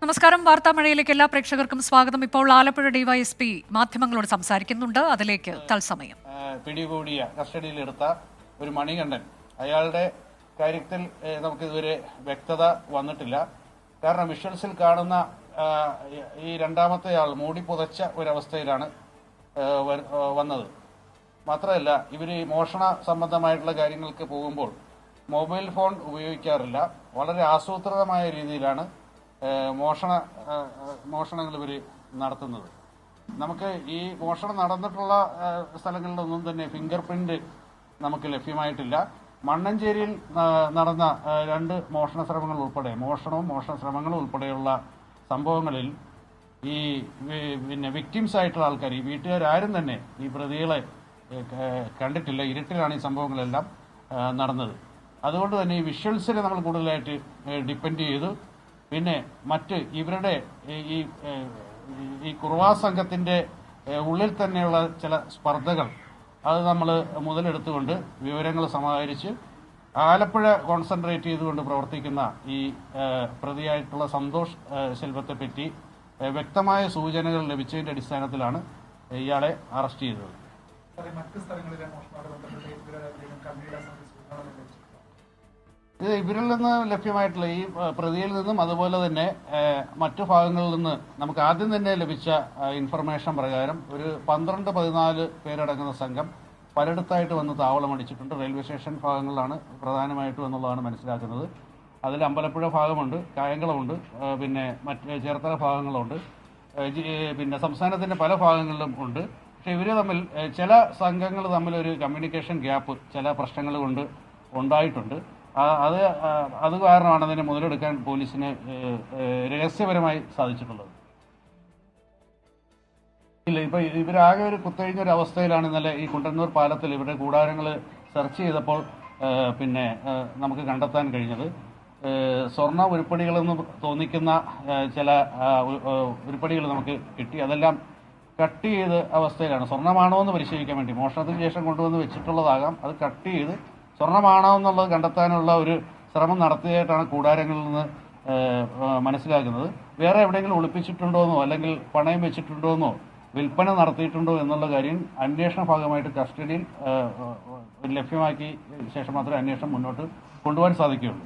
നമസ്കാരം. വാർത്താമഴയിലേക്ക് എല്ലാ പ്രേക്ഷകർക്കും സ്വാഗതം. ഇപ്പോൾ ആലപ്പുഴ ഡിവൈഎസ്പി മാധ്യമങ്ങളോട് സംസാരിക്കുന്നുണ്ട്. അതിലേക്ക് തത്സമയം. പിടികൂടിയ കസ്റ്റഡിയിലെടുത്ത ഒരു മണികണ്ഠൻ, അയാളുടെ കാര്യത്തിൽ നമുക്ക് ഇതുവരെ വ്യക്തത വന്നിട്ടില്ല. കാരണം വിഷ്വൽസിൽ കാണുന്ന ഈ രണ്ടാമത്തെ ആൾ മൂടി പുതച്ച ഒരവസ്ഥയിലാണ് വന്നത്. മാത്രമല്ല, ഇവർ മോഷണ സംബന്ധമായിട്ടുള്ള കാര്യങ്ങൾക്ക് പോകുമ്പോൾ മൊബൈൽ ഫോൺ ഉപയോഗിക്കാറില്ല. വളരെ ആസൂത്രിതമായ രീതിയിലാണ് മോഷണങ്ങൾ ഇവർ നടത്തുന്നത്. നമുക്ക് ഈ മോഷണം നടന്നിട്ടുള്ള സ്ഥലങ്ങളിലൊന്നും തന്നെ ഫിംഗർ പ്രിന്റ് നമുക്ക് ലഭ്യമായിട്ടില്ല. മണ്ണഞ്ചേരിയിൽ നടന്ന 2 മോഷണ ശ്രമങ്ങളും ഉൾപ്പെടെയുള്ള സംഭവങ്ങളിൽ ഈ വിക്ടിംസ് ആയിട്ടുള്ള ആൾക്കാർ, ഈ വീട്ടുകാരും തന്നെ ഈ പ്രതികളെ കണ്ടിട്ടില്ല. ഇരുട്ടിലാണ് ഈ സംഭവങ്ങളെല്ലാം നടന്നത്. അതുകൊണ്ട് തന്നെ ഈ വിഷ്വൽസിനെ നമ്മൾ കൂടുതലായിട്ട് ഡിപ്പെൻഡ് ചെയ്തു. പിന്നെ മറ്റ് ഇവരുടെ ഈ കുർവാ സംഘത്തിന്റെ ഉള്ളിൽ തന്നെയുള്ള ചില സ്പർദ്ധകൾ അത് നമ്മൾ മുതലെടുത്തുകൊണ്ട് വിവരങ്ങൾ സമാഹരിച്ച് ആലപ്പുഴ കോൺസെൻട്രേറ്റ് ചെയ്തുകൊണ്ട് പ്രവർത്തിക്കുന്ന ഈ പ്രതിയായിട്ടുള്ള സന്തോഷ് ശെൽവത്തെ പറ്റി വ്യക്തമായ സൂചനകൾ ലഭിച്ചതിന്റെ അടിസ്ഥാനത്തിലാണ് ഇയാളെ അറസ്റ്റ് ചെയ്തത്. ഇത് ഇവരിൽ നിന്ന് ലഭ്യമായിട്ടുള്ള ഈ പ്രതിയിൽ നിന്നും അതുപോലെ തന്നെ മറ്റു ഭാഗങ്ങളിൽ നിന്ന് നമുക്ക് ആദ്യം തന്നെ ലഭിച്ച ഇൻഫർമേഷൻ പ്രകാരം ഒരു 12-14 പേരടങ്ങുന്ന സംഘം പലയിടത്തായിട്ട് വന്ന് താവളമടിച്ചിട്ടുണ്ട്. റെയിൽവേ സ്റ്റേഷൻ ഭാഗങ്ങളിലാണ് പ്രധാനമായിട്ടും എന്നുള്ളതാണ് മനസ്സിലാക്കുന്നത്. അതിൽ അമ്പലപ്പുഴ ഭാഗമുണ്ട്, കായംകുളമുണ്ട്, പിന്നെ മറ്റ് ചേർത്തല ഭാഗങ്ങളുണ്ട്, പിന്നെ സംസ്ഥാനത്തിന്റെ പല ഭാഗങ്ങളിലും ഉണ്ട്. പക്ഷെ ഇവർ തമ്മിൽ ചില സംഘങ്ങൾ തമ്മിൽ ഒരു കമ്മ്യൂണിക്കേഷൻ ഗ്യാപ്പ് ചില പ്രശ്നങ്ങൾ കൊണ്ട് ഉണ്ടായിട്ടുണ്ട്. അത് കാരണമാണ് അതിനെ മുതലെടുക്കാൻ പോലീസിന് രഹസ്യപരമായി സാധിച്ചിട്ടുള്ളത്. ഇല്ല, ഇപ്പൊ ഇവരാകെ ഒരു കുത്തഴിഞ്ഞ ഒരു അവസ്ഥയിലാണ്. ഇന്നലെ ഈ കുണ്ടന്നൂർ പാലത്തിൽ ഇവരുടെ കൂടാരങ്ങൾ സെർച്ച് ചെയ്തപ്പോൾ പിന്നെ നമുക്ക് കണ്ടെത്താൻ കഴിഞ്ഞത് സ്വർണ്ണ ഉരുപ്പടികളെന്ന് തോന്നിക്കുന്ന ചില ഉരുപ്പടികൾ നമുക്ക് കിട്ടി. അതെല്ലാം കട്ട് ചെയ്ത് അവസ്ഥയിലാണ്. സ്വർണ്ണമാണോ എന്ന് പരിശോധിക്കാൻ വേണ്ടി മോഷണത്തിന് ശേഷം കൊണ്ടുവന്ന് വെച്ചിട്ടുള്ളതാകാം. അത് കട്ട് ചെയ്ത് സ്വർണ്ണമാണോ എന്നുള്ളത് കണ്ടെത്താനുള്ള ഒരു ശ്രമം നടത്തിയതായിട്ടാണ് കൂടാരങ്ങളിൽ നിന്ന് മനസ്സിലാക്കുന്നത്. വേറെ എവിടെയെങ്കിലും ഒളിപ്പിച്ചിട്ടുണ്ടോയെന്നോ അല്ലെങ്കിൽ പണയം വെച്ചിട്ടുണ്ടോയെന്നോ വിൽപ്പന നടത്തിയിട്ടുണ്ടോ എന്നുള്ള കാര്യം അന്വേഷണ ഭാഗമായിട്ട് കസ്റ്റഡിയിൽ ലഭ്യമാക്കി ശേഷം മാത്രമേ അന്വേഷണം മുന്നോട്ട് കൊണ്ടുപോകാൻ സാധിക്കുകയുള്ളൂ.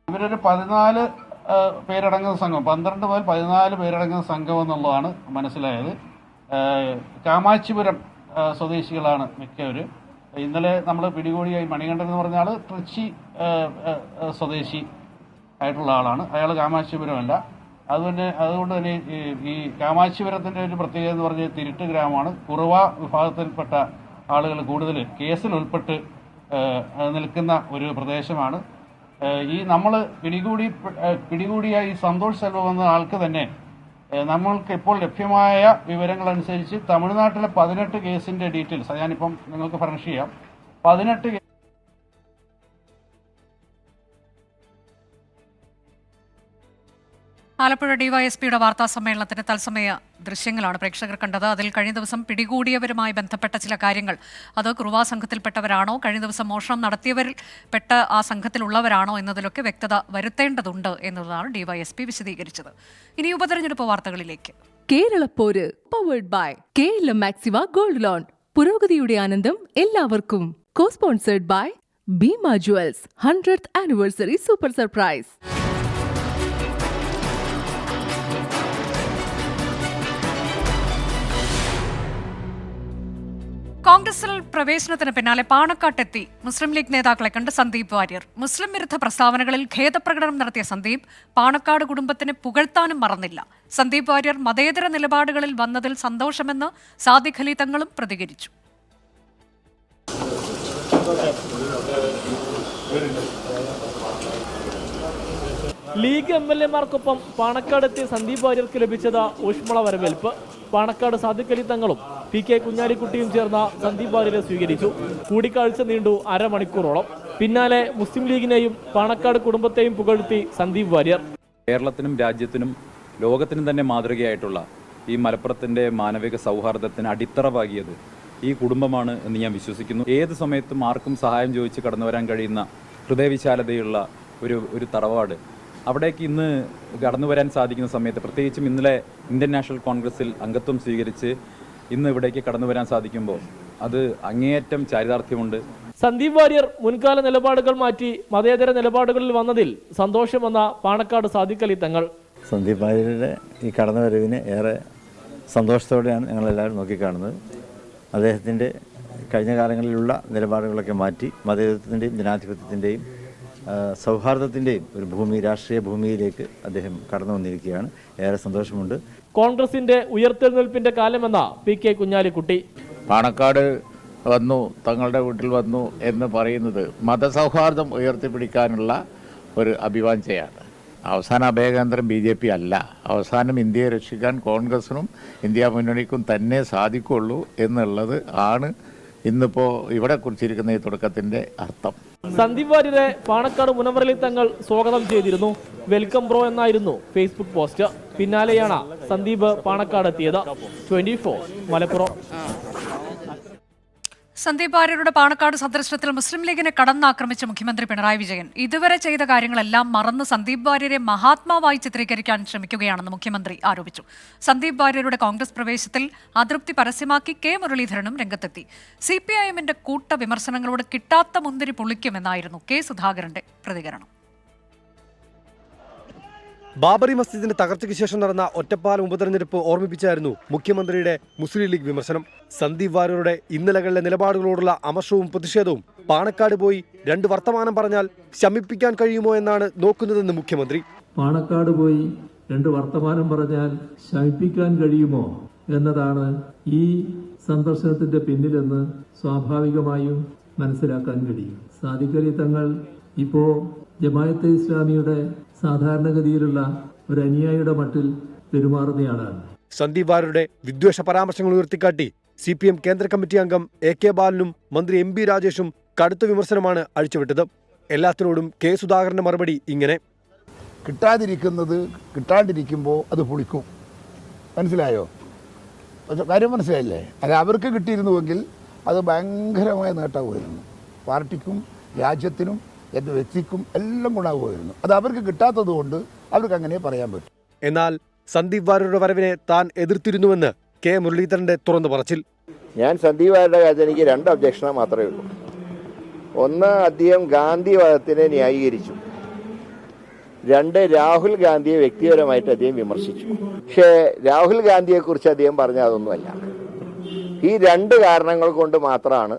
ഇവരൊരു 14 പേരടങ്ങുന്ന സംഘം, 12 മുതൽ 14 പേരടങ്ങുന്ന സംഘം എന്നുള്ളതാണ് മനസ്സിലായത്. കാമാച്ചിപുരം സ്വദേശികളാണ് മിക്കവര്. ഇന്നലെ നമ്മൾ പിടികൂടിയ മണികണ്ഠൻ എന്ന് പറഞ്ഞ ആള് ട്രിച്ചി സ്വദേശി ആയിട്ടുള്ള ആളാണ്. അയാൾ കാമാച്ചിപുരമല്ല. അതുകൊണ്ട് തന്നെ ഈ കാമാച്ചിപുരത്തിന്റെ ഒരു പ്രത്യേകത എന്ന് പറഞ്ഞാൽ തിരുട്ട് ഗ്രാമമാണ്. കുറുവ വിഭാഗത്തിൽപ്പെട്ട ആളുകൾ കൂടുതൽ കേസിൽ ഉൾപ്പെട്ട് നിൽക്കുന്ന ഒരു പ്രദേശമാണ്. ഈ നമ്മൾ പിടികൂടിയ ഈ സന്തോഷ് സെൽവം എന്ന ആൾക്ക് തന്നെ നമ്മൾക്ക് ഇപ്പോൾ ലഭ്യമായ വിവരങ്ങളനുസരിച്ച് തമിഴ്നാട്ടിലെ 18 കേസിന്റെ ഡീറ്റെയിൽസ് ഞാനിപ്പം നിങ്ങൾക്ക് ഫർണിഷ് ചെയ്യാം. 18 ആലപ്പുഴ ഡിവൈഎസ്പിയുടെ വാർത്താ സമ്മേളനത്തിന്റെ തത്സമയ ദൃശ്യങ്ങളാണ് പ്രേക്ഷകർ കണ്ടത്. അതിൽ കഴിഞ്ഞ ദിവസം പിടികൂടിയവരുമായി ബന്ധപ്പെട്ട ചില കാര്യങ്ങൾ, അത് കുറുവാ സംഘത്തിൽപ്പെട്ടവരാണോ, കഴിഞ്ഞ ദിവസം മോഷണം നടത്തിയവരിൽ പെട്ട ആ സംഘത്തിലുള്ളവരാണോ എന്നതിലൊക്കെ വ്യക്തത വരുത്തേണ്ടതുണ്ട് എന്നതാണ് ഡിവൈഎസ്പി വിശദീകരിച്ചത്. ഇനി ഉപതെരഞ്ഞെടുപ്പ് വാർത്തകളിലേക്ക്. കേരളപ്പോര് പവേർഡ് ബൈ കേരള മാക്സിവ ഗോൾഡ് ലോൺ. പുരോഗതിയുടെ ആനന്ദം എല്ലാവർക്കും. Co sponsored by Bhima jewels 100th anniversary super surprise. കോൺഗ്രസിൽ പ്രവേശനത്തിന് പിന്നാലെ പാണക്കാട്ടെത്തി മുസ്ലിം ലീഗ് നേതാക്കളെ കണ്ട് സന്ദീപ് വാര്യർ. മുസ്ലിം വിരുദ്ധ പ്രസ്താവനകളിൽ ഖേദപ്രകടനം നടത്തിയ സന്ദീപ് പാണക്കാട് കുടുംബത്തിന് പുകഴ്ത്താനും മറന്നില്ല. സന്ദീപ് വാര്യർ മതേതര നിലപാടുകളിൽ വന്നതിൽ സന്തോഷമെന്ന് സാദിഖ് അലി തങ്ങളും പ്രതികരിച്ചു. ലീഗ് MLA-മാർക്കൊപ്പം പാണക്കാടെത്തിയ സന്ദീപ് വാര്യർക്ക് ലഭിച്ചത് ഊഷ്മള വരവേൽപ്പ്. പാണക്കാട് സാദിഖ് അലി തങ്ങളും PK കുഞ്ഞാലിക്കുട്ടിയും ചേർന്ന സന്ദീപ് വാര്യരെ സ്വീകരിച്ചു. കൂടിക്കാഴ്ച നീണ്ടു അരമണിക്കൂറോളം. പിന്നാലെ മുസ്ലിം ലീഗിനെയും പാണക്കാട് കുടുംബത്തെയും പുകഴ്ത്തി സന്ദീപ് വാര്യർ. കേരളത്തിനും രാജ്യത്തിനും ലോകത്തിനും തന്നെ മാതൃകയായിട്ടുള്ള ഈ മലപ്പുറത്തിന്റെ മാനവിക സൗഹാർദ്ദത്തിന് അടിത്തറ പാകിയത് ഈ കുടുംബമാണ് എന്ന് ഞാൻ വിശ്വസിക്കുന്നു. ഏത് സമയത്തും ആർക്കും സഹായം ചോദിച്ച് കടന്നു വരാൻ കഴിയുന്ന ഹൃദയവിശാലതയുള്ള ഒരു തറവാട്. അവിടേക്ക് ഇന്ന് കടന്നു വരാൻ സാധിക്കുന്ന സമയത്ത്, പ്രത്യേകിച്ചും ഇന്നലെ ഇന്ത്യൻ നാഷണൽ കോൺഗ്രസിൽ അംഗത്വം സ്വീകരിച്ച് ഇന്ന് ഇവിടേക്ക് കടന്നു വരാൻ സാധിക്കുമ്പോൾ അത് അങ്ങേയറ്റം ചാരിതാർത്ഥ്യമുണ്ട്. സന്ദീപ് വാര്യർ മുൻകാല നിലപാടുകൾ മാറ്റി മതേതര നിലപാടുകളിൽ വന്നതിൽ സന്തോഷമെന്ന പാണക്കാട് സാദിഖ് അലി തങ്ങൾ. സന്ദീപ് വാര്യരുടെ ഈ കടന്നുവരവിനെ ഏറെ സന്തോഷത്തോടെയാണ് ഞങ്ങളെല്ലാവരും നോക്കിക്കാണുന്നത്. അദ്ദേഹത്തിൻ്റെ കഴിഞ്ഞ കാലങ്ങളിലുള്ള നിലപാടുകളൊക്കെ മാറ്റി മതേതരത്വത്തിൻ്റെയും ജനാധിപത്യത്തിൻ്റെയും സൗഹാർദ്ദത്തിൻ്റെയും ഒരു ഭൂമി, രാഷ്ട്രീയ ഭൂമിയിലേക്ക് അദ്ദേഹം കടന്നു വന്നിരിക്കുകയാണ്. ഏറെ സന്തോഷമുണ്ട്. കോൺഗ്രസിന്റെ ഉയർത്തെഴുന്നേൽപ്പിന്റെ കാലമെന്ന PK കുഞ്ഞാലിക്കുട്ടി. പാണക്കാട് വന്നു, തങ്ങളുടെ വീട്ടിൽ വന്നു എന്ന് പറയുന്നത് മതസൗഹാർദ്ദം ഉയർത്തിപ്പിടിക്കാനുള്ള ഒരു അഭിവാഞ്ചയാണ്. അവസാന അഭയകേന്ദ്രം BJP അല്ല. അവസാനം ഇന്ത്യയെ രക്ഷിക്കാൻ കോൺഗ്രസിനും ഇന്ത്യ മുന്നണിക്കും തന്നെ സാധിക്കുള്ളൂ എന്നുള്ളത് ആണ് ഇന്നിപ്പോൾ ഇവിടെ കുറിച്ചിരിക്കുന്ന ഈ തുടക്കത്തിൻ്റെ അർത്ഥം. സന്ദീപ് വാര്യരെ പാണക്കാട് മുനവർ അലി തങ്ങൾ സ്വാഗതം ചെയ്തിരുന്നു. വെൽക്കം ബ്രോ എന്നായിരുന്നു ഫേസ്ബുക്ക് പോസ്റ്റ്. പിന്നാലെയാണ് സന്ദീപ് പാണക്കാട് എത്തിയത്. 24 മലപ്പുറം. സന്ദീപ് വാര്യരുടെ പാണക്കാട് സന്ദർശനത്തിൽ മുസ്ലിം ലീഗിനെ കടന്നാക്രമിച്ച മുഖ്യമന്ത്രി പിണറായി വിജയൻ ഇതുവരെ ചെയ്ത കാര്യങ്ങളെല്ലാം മറന്ന് സന്ദീപ് വാര്യരെ മഹാത്മാവായി ചിത്രീകരിക്കാൻ ശ്രമിക്കുകയാണെന്ന് മുഖ്യമന്ത്രി ആരോപിച്ചു. സന്ദീപ് വാര്യരുടെ കോൺഗ്രസ് പ്രവേശത്തിൽ അതൃപ്തി പരസ്യമാക്കി K മുരളീധരനും രംഗത്തെത്തി. CPIM-ന്റെ കൂട്ട വിമർശനങ്ങളോട് കിട്ടാത്ത മുന്തിരി പൊളിക്കുമെന്നായിരുന്നു K സുധാകരന്റെ പ്രതികരണം. ബാബറി മസ്ജിദിന്റെ തകർച്ചയ്ക്ക് ശേഷം നടന്ന ഒറ്റപ്പാലം ഉപതെരഞ്ഞെടുപ്പ് ഓർമ്മിപ്പിച്ചായിരുന്നു മുഖ്യമന്ത്രിയുടെ മുസ്ലിം ലീഗ് വിമർശനം. സന്ദീപ് വാര്യരുടെ ഇന്നലകളിലെ നിലപാടുകളോടുള്ള അമർഷവും പ്രതിഷേധവും പാണക്കാട് പോയി 2 വർത്തമാനം പറഞ്ഞാൽ ശമിപ്പിക്കാൻ കഴിയുമോ എന്നാണ് നോക്കുന്നതെന്ന് മുഖ്യമന്ത്രി. പാണക്കാട് പോയി 2 വർത്തമാനം പറഞ്ഞാൽ ശമിപ്പിക്കാൻ കഴിയുമോ എന്നതാണ് ഈ സന്ദർശനത്തിന്റെ പിന്നിലെന്ന് സ്വാഭാവികമായും മനസ്സിലാക്കാൻ കഴിയും. സാദിഖ് അലി തങ്ങൾ ഇപ്പോ ജമാഅത്തെ ഇസ്ലാമിയുടെ സാധാരണഗതിയിലുള്ള ഒരു അനുയായിയുടെ മട്ടിൽ പെരുമാറുന്നയാളാണ്. സന്ദീപ് വാര്യരുടെ വിദ്വേഷ പരാമർശങ്ങൾ ഉയർത്തിക്കാട്ടി CPM കേന്ദ്ര കമ്മിറ്റി അംഗം AK ബാലനും മന്ത്രി MB രാജേഷും കടുത്ത വിമർശനമാണ് അഴിച്ചുവിട്ടത്. എല്ലാത്തിനോടും K സുധാകരന്റെ മറുപടി ഇങ്ങനെ: കിട്ടാതിരിക്കുന്നത് കിട്ടാണ്ടിരിക്കുമ്പോൾ അത് പൊളിക്കും. മനസ്സിലായോ? കാര്യം മനസ്സിലായില്ലേ? അത് അവർക്ക് കിട്ടിയിരുന്നുവെങ്കിൽ അത് ഭയങ്കരമായ നേട്ടമായിരുന്നു. പാർട്ടിക്കും രാജ്യത്തിനും എൻ്റെ വ്യക്തിക്കും എല്ലാം ഗുണമാകുമായിരുന്നു. അത് അവർക്ക് കിട്ടാത്തത് കൊണ്ട് അവർക്ക് അങ്ങനെ പറയാൻ പറ്റും. എന്നാൽ സന്ദീപ് വാര്യരുടെ വരവിനെ താൻ എതിർത്തിരുന്നുവെന്ന് K മുരളീധരന്റെ തുറന്നു പറച്ചിൽ. ഞാൻ സന്ദീപ് വാര്യരുടെ കാര്യത്തിൽ എനിക്ക് 2 ഒബ്ജക്ഷൻ മാത്രമേ ഉള്ളൂ. ഒന്ന്, അദ്ദേഹം ഗാന്ധിവാദത്തിനെ ന്യായീകരിച്ചു. 2, രാഹുൽ ഗാന്ധിയെ വ്യക്തിപരമായിട്ട് അദ്ദേഹം വിമർശിച്ചു. പക്ഷേ രാഹുൽ ഗാന്ധിയെക്കുറിച്ച് അദ്ദേഹം പറഞ്ഞ അതൊന്നുമല്ല. ഈ 2 കാരണങ്ങൾ കൊണ്ട് മാത്രമാണ്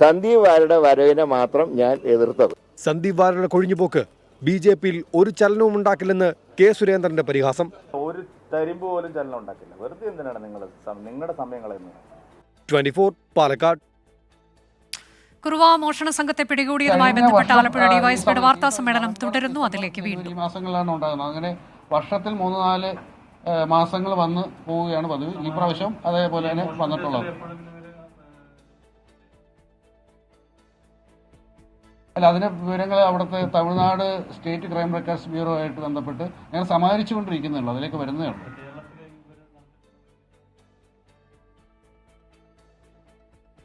സന്ദീപ് വാര്യരുടെ വരവിനെ മാത്രം ഞാൻ എതിർത്തത്. സന്ദീപ് വാര്യരുടെ കൊഴിഞ്ഞുപോക്ക് BJP-യിൽ ഒരു ചലനവും ഉണ്ടാക്കില്ലെന്ന് K സുരേന്ദ്രന്റെ പരിഹാസം. ഒരു തരിമ്പ് പോലും ചലനം ഉണ്ടാക്കില്ല. വെറുതെ എന്തിനാണ് നിങ്ങളുടെ സമയങ്ങളെ. 24 പാലക്കാട്. കുറുവ മോഷണ സംഘത്തെ പിടികൂടിയതുമായി ബന്ധപ്പെട്ട ആലപ്പുഴ ഡിവൈഎസ്പിയുടെ വാർത്താ സമ്മേളനം തുടരുന്നു. അതിലേക്ക് വീണ്ടും ഈ മാസങ്ങളിലാണ് ഉണ്ടാകുന്നത്. അങ്ങനെ വർഷത്തിൽ 3-4 മാസങ്ങൾ വന്ന് പോവുകയാണ് പതിവ്. ഈ പ്രാവശ്യം അതേപോലെ തന്നെ വന്നിട്ടുള്ളത്. അല്ല, അതിന്റെ വിവരങ്ങൾ അവിടുത്തെ Tamil Nadu state crime records bureau ആയിട്ട് ബന്ധപ്പെട്ട് ഞങ്ങൾ സമാഹരിച്ചുകൊണ്ടിരിക്കുന്നുള്ളൂ. അതിലേക്ക് വരുന്നേ ഉള്ളൂ.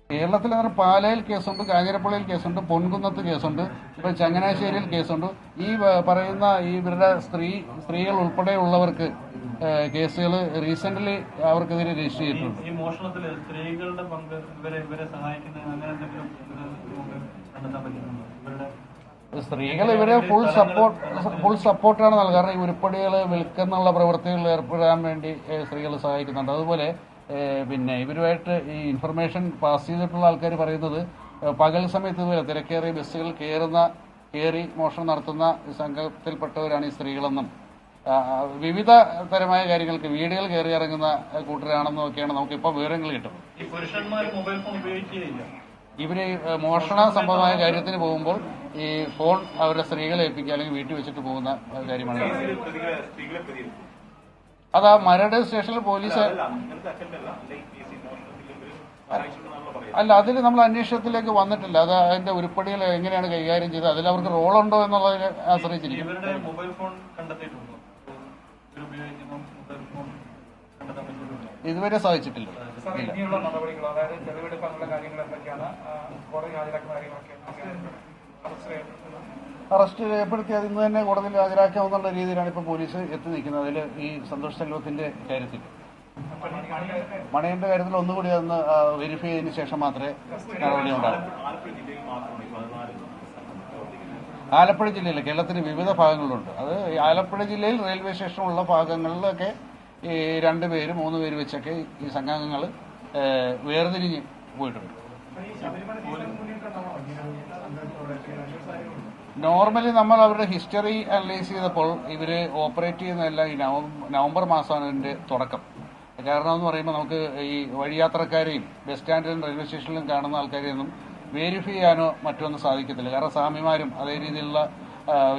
കേരളത്തിൽ അങ്ങനെ പാലയിൽ കേസുണ്ട്, കാഞ്ഞിരപ്പള്ളിയിൽ കേസുണ്ട്, പൊൻകുന്നത്ത് കേസുണ്ട്, ഇപ്പം ചങ്ങനാശ്ശേരിയിൽ കേസുണ്ട്. ഈ പറയുന്ന ഇവരുടെ സ്ത്രീകൾ ഉൾപ്പെടെയുള്ളവർക്ക് കേസുകൾ റീസെന്റ് അവർക്കെതിരെ രജിസ്റ്റർ ചെയ്തിട്ടുണ്ട്. ഈ മോഷണത്തിൽ സ്ത്രീകളുടെ പങ്ക് ഇവരെ സഹായിക്കുന്ന അങ്ങനെ എന്തെങ്കിലും കണ്ടെത്താൻ പറ്റുന്നുണ്ടോ? സ്ത്രീകൾ ഇവരെ ഫുൾ സപ്പോർട്ടാണ് നൽകുക. കാരണം ഈ ഉരുപ്പടികൾ വിൽക്കുന്നുള്ള പ്രവൃത്തികളിൽ ഏർപ്പെടാൻ വേണ്ടി സ്ത്രീകൾ സഹായിക്കുന്നുണ്ട്. അതുപോലെ പിന്നെ ഇവരുമായിട്ട് ഈ ഇൻഫർമേഷൻ പാസ് ചെയ്തിട്ടുള്ള ആൾക്കാർ പറയുന്നത് പകൽ സമയത്ത് ഇതുപോലെ തിരക്കേറിയ ബസ്സുകൾ കയറി മോഷണം നടത്തുന്ന സംഘത്തിൽപ്പെട്ടവരാണ് ഈ സ്ത്രീകളെന്നും വിവിധ തരമായ കാര്യങ്ങൾക്ക് വീടുകൾ കയറി ഇറങ്ങുന്ന കൂട്ടരാണെന്നും ഒക്കെയാണ് നമുക്കിപ്പോൾ വിവരങ്ങൾ കിട്ടും. ഇവര് മോഷണ സംഭവമായ കാര്യത്തിന് പോകുമ്പോൾ ഈ ഫോൺ അവരുടെ സ്ത്രീകളെ ഏൽപ്പിക്കുക അല്ലെങ്കിൽ വീട്ടിൽ വെച്ചിട്ട് പോകുന്ന കാര്യമാണ്. അതാ മരട് സ്റ്റേഷനിൽ പോലീസ് അല്ല, അതിൽ നമ്മൾ അന്വേഷണത്തിലേക്ക് വന്നിട്ടില്ല. അത് അതിന്റെ ഉരുപ്പടികൾ എങ്ങനെയാണ് കൈകാര്യം ചെയ്തത്, അതിൽ അവർക്ക് റോളുണ്ടോ എന്നുള്ളതിനെ ആശ്രയിച്ചിരിക്കും. ഇതുവരെ സാധിച്ചിട്ടില്ല. അറസ്റ്റ് രേഖപ്പെടുത്തി അത് ഇന്ന് തന്നെ കോടതിയിൽ ഹാജരാക്കാമെന്നുള്ള രീതിയിലാണ് ഇപ്പോൾ പോലീസ് എത്തി നിൽക്കുന്നത്. അതിൽ ഈ സന്തോഷ് സെൽവത്തിന്റെ കാര്യത്തിൽ, മണിയന്റെ കാര്യത്തിൽ ഒന്നുകൂടി അന്ന് വെരിഫൈ ചെയ്തതിന് ശേഷം മാത്രമേ നടപടി ഉണ്ടാകും. ആലപ്പുഴ ജില്ലയിൽ കേരളത്തിന് വിവിധ ഭാഗങ്ങളുണ്ട്. അത് ആലപ്പുഴ ജില്ലയിൽ റെയിൽവേ സ്റ്റേഷനുള്ള ഭാഗങ്ങളിലൊക്കെ ഈ 2 പേര് 3 പേര് വെച്ചൊക്കെ ഈ സംഘാംഗങ്ങൾ വേർതിരിഞ്ഞ് പോയിട്ടുണ്ട്. നോർമലി നമ്മൾ അവരുടെ ഹിസ്റ്ററി അനലൈസ് ചെയ്തപ്പോൾ ഇവർ ഓപ്പറേറ്റ് ചെയ്യുന്നതെല്ലാം ഈ നവംബർ മാസമാണ് ഇതിന്റെ തുടക്കം. കാരണം എന്ന് പറയുമ്പോൾ നമുക്ക് ഈ വഴിയാത്രക്കാരെയും ബസ് സ്റ്റാൻഡിലും റെയിൽവേ സ്റ്റേഷനിലും കാണുന്ന ആൾക്കാരെയൊന്നും വെരിഫൈ ചെയ്യാനോ മറ്റൊന്നും സാധിക്കത്തില്ല. കാരണം സ്വാമിമാരും അതേ രീതിയിലുള്ള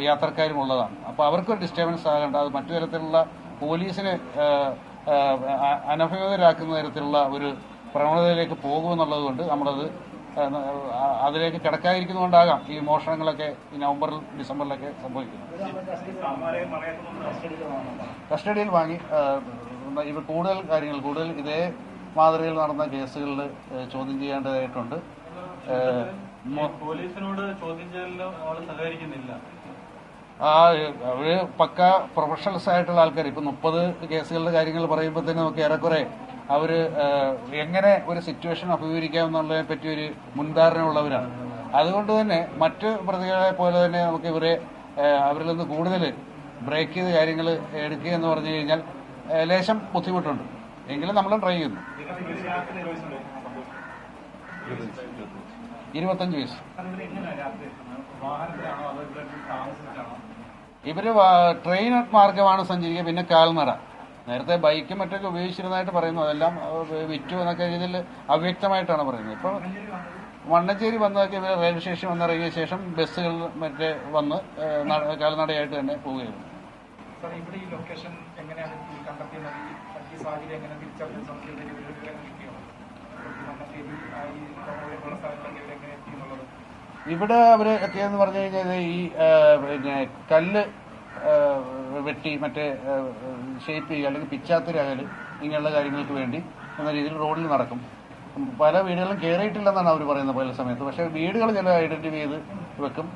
യാത്രക്കാരും ഉള്ളതാണ്. അപ്പോൾ അവർക്കൊരു ഡിസ്റ്റർബൻസ് ആകേണ്ട, അത് മറ്റു തരത്തിലുള്ള പോലീസിനെ അനഭിമതരാക്കുന്ന തരത്തിലുള്ള ഒരു പ്രവണതയിലേക്ക് പോകുമെന്നുള്ളത് കൊണ്ട് നമ്മളത് അതിലേക്ക് കിടക്കാതിരിക്കുന്നതുകൊണ്ടാകാം ഈ മോഷണങ്ങളൊക്കെ ഈ നവംബറിൽ ഡിസംബറിലൊക്കെ സംഭവിക്കുന്നത്. കസ്റ്റഡിയിൽ വാങ്ങി ഇവ കൂടുതൽ ഇതേ മാതൃകയിൽ നടന്ന കേസുകളിൽ ചോദ്യം ചെയ്യേണ്ടതായിട്ടുണ്ട്. പോലീസിനോട് ചോദ്യം ചെയ്യലിന് സഹകരിക്കുന്നില്ല. അവര് പക്ക പ്രൊഫഷണൽസ് ആയിട്ടുള്ള ആൾക്കാർ. ഇപ്പൊ 30 കേസുകളുടെ കാര്യങ്ങൾ പറയുമ്പോൾ തന്നെ നമുക്ക് ഏറെക്കുറെ അവര് എങ്ങനെ ഒരു സിറ്റുവേഷൻ അഭിമുഖീകരിക്കാമെന്നുള്ളതിനെ പറ്റി ഒരു മുൻധാരണ ഉള്ളവരാണ്. അതുകൊണ്ട് തന്നെ മറ്റ് പ്രതികളെ പോലെ തന്നെ നമുക്ക് ഇവരെ അവരിൽ നിന്ന് കൂടുതൽ ബ്രേക്ക് ചെയ്ത് കാര്യങ്ങൾ എടുക്കുക എന്ന് പറഞ്ഞു കഴിഞ്ഞാൽ ലേശം ബുദ്ധിമുട്ടുണ്ട്. എങ്കിലും നമ്മൾ ട്രൈ ചെയ്യുന്നു. 25 വയസ്സ്. ഇവര് ട്രെയിൻ മാർഗമാണ് സഞ്ചരിക്കുക, പിന്നെ കാൽനട. നേരത്തെ ബൈക്കും മറ്റൊക്കെ ഉപയോഗിച്ചിരുന്നതായിട്ട് പറയുന്നു. അതെല്ലാം വിറ്റു എന്നൊക്കെ രീതിയിൽ അവ്യക്തമായിട്ടാണ് പറയുന്നത്. ഇപ്പോൾ മണ്ണഞ്ചേരി വന്നതൊക്കെ ഇവർ റെയിൽവേ സ്റ്റേഷൻ വന്നിറങ്ങിയ ശേഷം ബസ്സുകൾ മറ്റേ വന്ന് കാൽനടയായിട്ട് തന്നെ പോവുകയായിരുന്നു. ഇവിടെ അവര് എത്തിയതെന്ന് പറഞ്ഞു കഴിഞ്ഞാൽ ഈ പിന്നെ കല്ല് വെട്ടി മറ്റേ ഷേപ്പ് ചെയ്യുക അല്ലെങ്കിൽ പിച്ചാത്തിരാകല് ഇങ്ങനെയുള്ള കാര്യങ്ങൾക്ക് വേണ്ടി എന്ന രീതിയിൽ റോഡിൽ നടക്കും. പല വീടുകളും കയറിയിട്ടില്ലെന്നാണ് അവർ പറയുന്നത് പല സമയത്ത്. പക്ഷേ വീടുകൾ ചില ഐഡന്റിഫൈ ചെയ്ത് വെക്കും,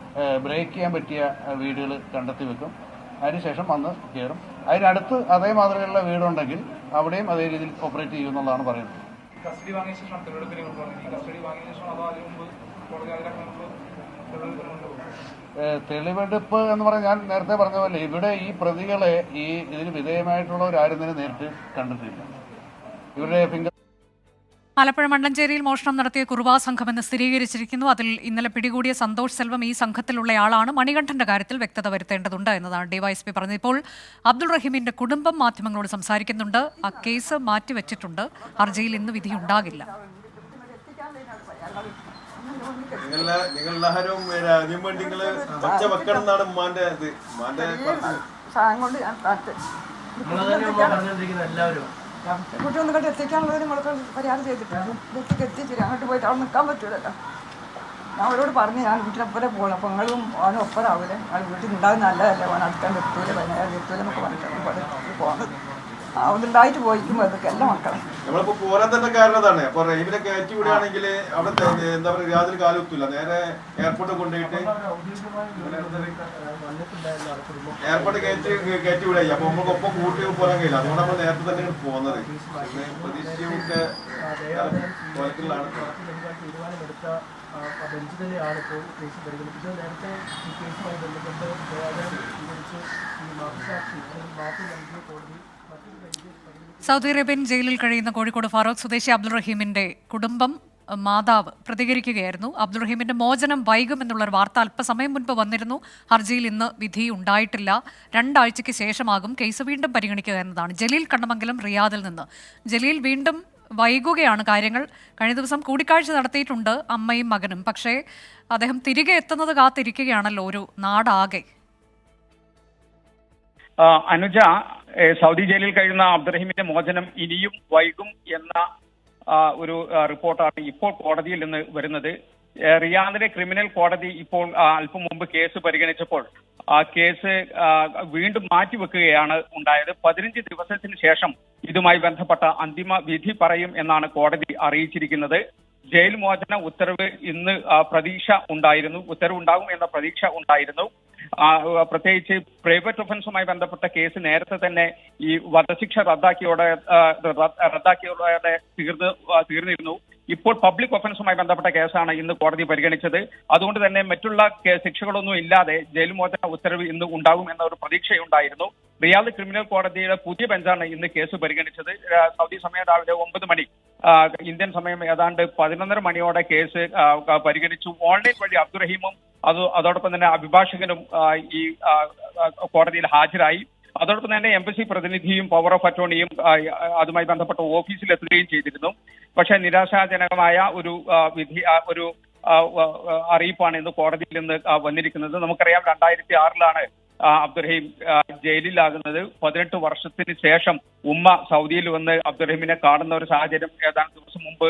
ബ്രേക്ക് ചെയ്യാൻ പറ്റിയ വീടുകൾ കണ്ടെത്തി വെക്കും. അതിനുശേഷം വന്ന് കയറും. അതിനടുത്ത് അതേ മാതൃകയുള്ള വീടുണ്ടെങ്കിൽ അവിടെയും അതേ രീതിയിൽ ഓപ്പറേറ്റ് ചെയ്യുമെന്നുള്ളതാണ് പറയുന്നത്. തെളിവെടുപ്പ് എന്ന് പറഞ്ഞാൽ ഞാൻ നേരത്തെ പറഞ്ഞ പോലെ ഇവിടെ ഈ പ്രതികളെ ഇതിന് വിധേയമായിട്ടുള്ളവരാരും തന്നെ നേരിട്ട് കണ്ടിട്ടില്ല. ഇവരുടെ ഫിംഗർ ആലപ്പുഴ മണ്ണഞ്ചേരിയിൽ മോഷണം നടത്തിയ കുറുവാ സംഘമെന്ന് സ്ഥിരീകരിച്ചിരിക്കുന്നു. അതിൽ ഇന്നലെ പിടികൂടിയ സന്തോഷ് സെൽവം ഈ സംഘത്തിലുള്ളയാളാണ്. മണികണ്ഠന്റെ കാര്യത്തിൽ വ്യക്തത വരുത്തേണ്ടതുണ്ട് എന്നതാണ് ഡിവൈഎസ്പി പറഞ്ഞത്. ഇപ്പോൾ അബ്ദുൾ റഹീമിന്റെ കുടുംബം മാധ്യമങ്ങളോട് സംസാരിക്കുന്നുണ്ട്. ആ കേസ് മാറ്റിവെച്ചിട്ടുണ്ട്. ഹർജിയിൽ ഇന്ന് വിധി ഉണ്ടാകില്ല. കുട്ടി ഒന്ന് കണ്ട് എത്തിക്കാനുള്ളത് നമ്മൾക്ക് പരിഹാരം ചെയ്തിട്ടുണ്ട്. വീട്ടിലേക്ക് എത്തിച്ചില്ല. അങ്ങോട്ട് പോയിട്ട് അവിടെ നിൽക്കാൻ പറ്റൂലല്ലോ. ഞാൻ അവരോട് പറഞ്ഞു ഞാൻ വീട്ടിലൊപ്പരെ പോകണം. അപ്പോൾ നിങ്ങളും അവനും ഒപ്പരാവില്ലേ, ഞങ്ങൾ വീട്ടിൽ ഉണ്ടാകുന്ന നല്ലതല്ലേ, അവൻ അടുക്കാൻ എത്തൂല, 15 എത്തൂല എന്നൊക്കെ പറഞ്ഞിട്ട് പോകുന്നത്. അതുണ്ടായിട്ട് പോയിക്കുമ്പോൾ അതൊക്കെ എല്ലാ മക്കളും നമ്മളിപ്പോ പോരാൻ തന്നെ കാരണം അതാണ്. അപ്പൊ റെയിലിനെ കയറ്റി വിടുകയാണെങ്കിൽ അവിടെ എന്താ പറയുക യാതൊരു കാലത്തുമില്ല. നേരെ എയർപോർട്ട് കൊണ്ടുപോയിട്ട് എയർപോർട്ട് കയറ്റി വിടായി. അപ്പൊ നമുക്ക് ഒപ്പം കൂട്ടി പോരാൻ കഴിയില്ല. അതുകൊണ്ട് നമ്മൾ നേരത്തെ തന്നെ പോകുന്നത്. പ്രതീക്ഷയൊക്കെ കോലത്തിലാണ്. ബെഞ്ച് തന്നെയാണ് ഇപ്പോൾ കേസ് പരിഗണിച്ചത്. നേരത്തെ ഈ കേസുമായി ബന്ധപ്പെട്ട് മാപ്പ് നൽകിയ കോടതി സൗദി അറേബ്യൻ ജയിലിൽ കഴിയുന്ന കോഴിക്കോട് ഫാറൂഖ് സ്വദേശി അബ്ദുൾ റഹീമിന്റെ കുടുംബം മാതാവ് പ്രതികരിക്കുകയായിരുന്നു. അബ്ദുൾ റഹീമിന്റെ മോചനം വൈകുമെന്നുള്ളൊരു വാർത്ത അല്പസമയം മുൻപ് വന്നിരുന്നു. ഹർജിയിൽ ഇന്ന് വിധി ഉണ്ടായിട്ടില്ല. 2 ആഴ്ചയ്ക്ക് ശേഷമാകും കേസ് വീണ്ടും പരിഗണിക്കുക എന്നതാണ്. ജലീൽ കണ്ണമംഗലം റിയാദിൽ നിന്ന്. ജലീൽ, വീണ്ടും വൈകുകയാണ് കാര്യങ്ങൾ. കഴിഞ്ഞ ദിവസം കൂടിക്കാഴ്ച നടത്തിയിട്ടുണ്ട് അമ്മയും മകനും. പക്ഷേ അദ്ദേഹം തിരികെ എത്തുന്നത് കാത്തിരിക്കുകയാണല്ലോ ഒരു നാടാകെ. അനുജ, സൗദി ജയിലിൽ കഴിയുന്ന അബ്ദുറഹീമിന്റെ മോചനം ഇനിയും വൈകും എന്ന ഒരു റിപ്പോർട്ടാണ് ഇപ്പോൾ കോടതിയിൽ നിന്ന് വരുന്നത്. റിയാദിലെ ക്രിമിനൽ കോടതി ഇപ്പോൾ അല്പം മുമ്പ് കേസ് പരിഗണിച്ചപ്പോൾ ആ കേസ് വീണ്ടും മാറ്റിവെക്കുകയാണ് ഉണ്ടായത്. 15 ദിവസത്തിന് ശേഷം ഇതുമായി ബന്ധപ്പെട്ട അന്തിമ വിധി പറയും എന്നാണ് കോടതി അറിയിച്ചിരിക്കുന്നത്. ജയിൽ മോചന ഉത്തരവ് ഇന്ന് പ്രതീക്ഷ ഉണ്ടായിരുന്നു, ഉത്തരവുണ്ടാകും എന്ന പ്രതീക്ഷ ഉണ്ടായിരുന്നു. പ്രത്യേകിച്ച് പ്രൈവറ്റ് ഒഫൻസുമായി ബന്ധപ്പെട്ട കേസ് നേരത്തെ തന്നെ ഈ വധശിക്ഷ റദ്ദാക്കിയോടെ തീർന്നിരുന്നു. ഇപ്പോൾ പബ്ലിക് ഒഫൻസുമായി ബന്ധപ്പെട്ട കേസാണ് ഇന്ന് കോടതി പരിഗണിച്ചത്. അതുകൊണ്ട് തന്നെ മറ്റുള്ള ശിക്ഷകളൊന്നും ഇല്ലാതെ ജയിൽ മോചന ഉത്തരവ് ഇന്ന് ഉണ്ടാകും എന്ന ഒരു പ്രതീക്ഷയുണ്ടായിരുന്നു. റിയാദ് ക്രിമിനൽ കോടതിയുടെ പുതിയ ബെഞ്ചാണ് ഇന്ന് കേസ് പരിഗണിച്ചത്. സൗദി സമയം രാവിലെ 9 മണി, ഇന്ത്യൻ സമയം ഏതാണ്ട് 11:30 മണിയോടെ കേസ് പരിഗണിച്ചു. ഓൺലൈൻ വഴി അബ്ദുറഹീമും അതോടൊപ്പം തന്നെ അഭിഭാഷകനും ഈ കോടതിയിൽ ഹാജരായി. അതോടൊപ്പം തന്നെ എംബസി പ്രതിനിധിയും പവർ ഓഫ് അറ്റോർണിയും അതുമായി ബന്ധപ്പെട്ട ഓഫീസിൽ എത്തുകയും ചെയ്തിരുന്നു. പക്ഷേ നിരാശാജനകമായ ഒരു അറിയിപ്പാണ് ഇന്ന് കോടതിയിൽ നിന്ന് വന്നിരിക്കുന്നത്. നമുക്കറിയാം 2006 അബ്ദുറഹീം ജയിലിലാകുന്നത്. 18 വർഷത്തിന് ശേഷം ഉമ്മ സൗദിയിൽ വന്ന് അബ്ദുറഹീമിനെ കാണുന്ന ഒരു സാഹചര്യം ഏതാനും ദിവസം മുമ്പ്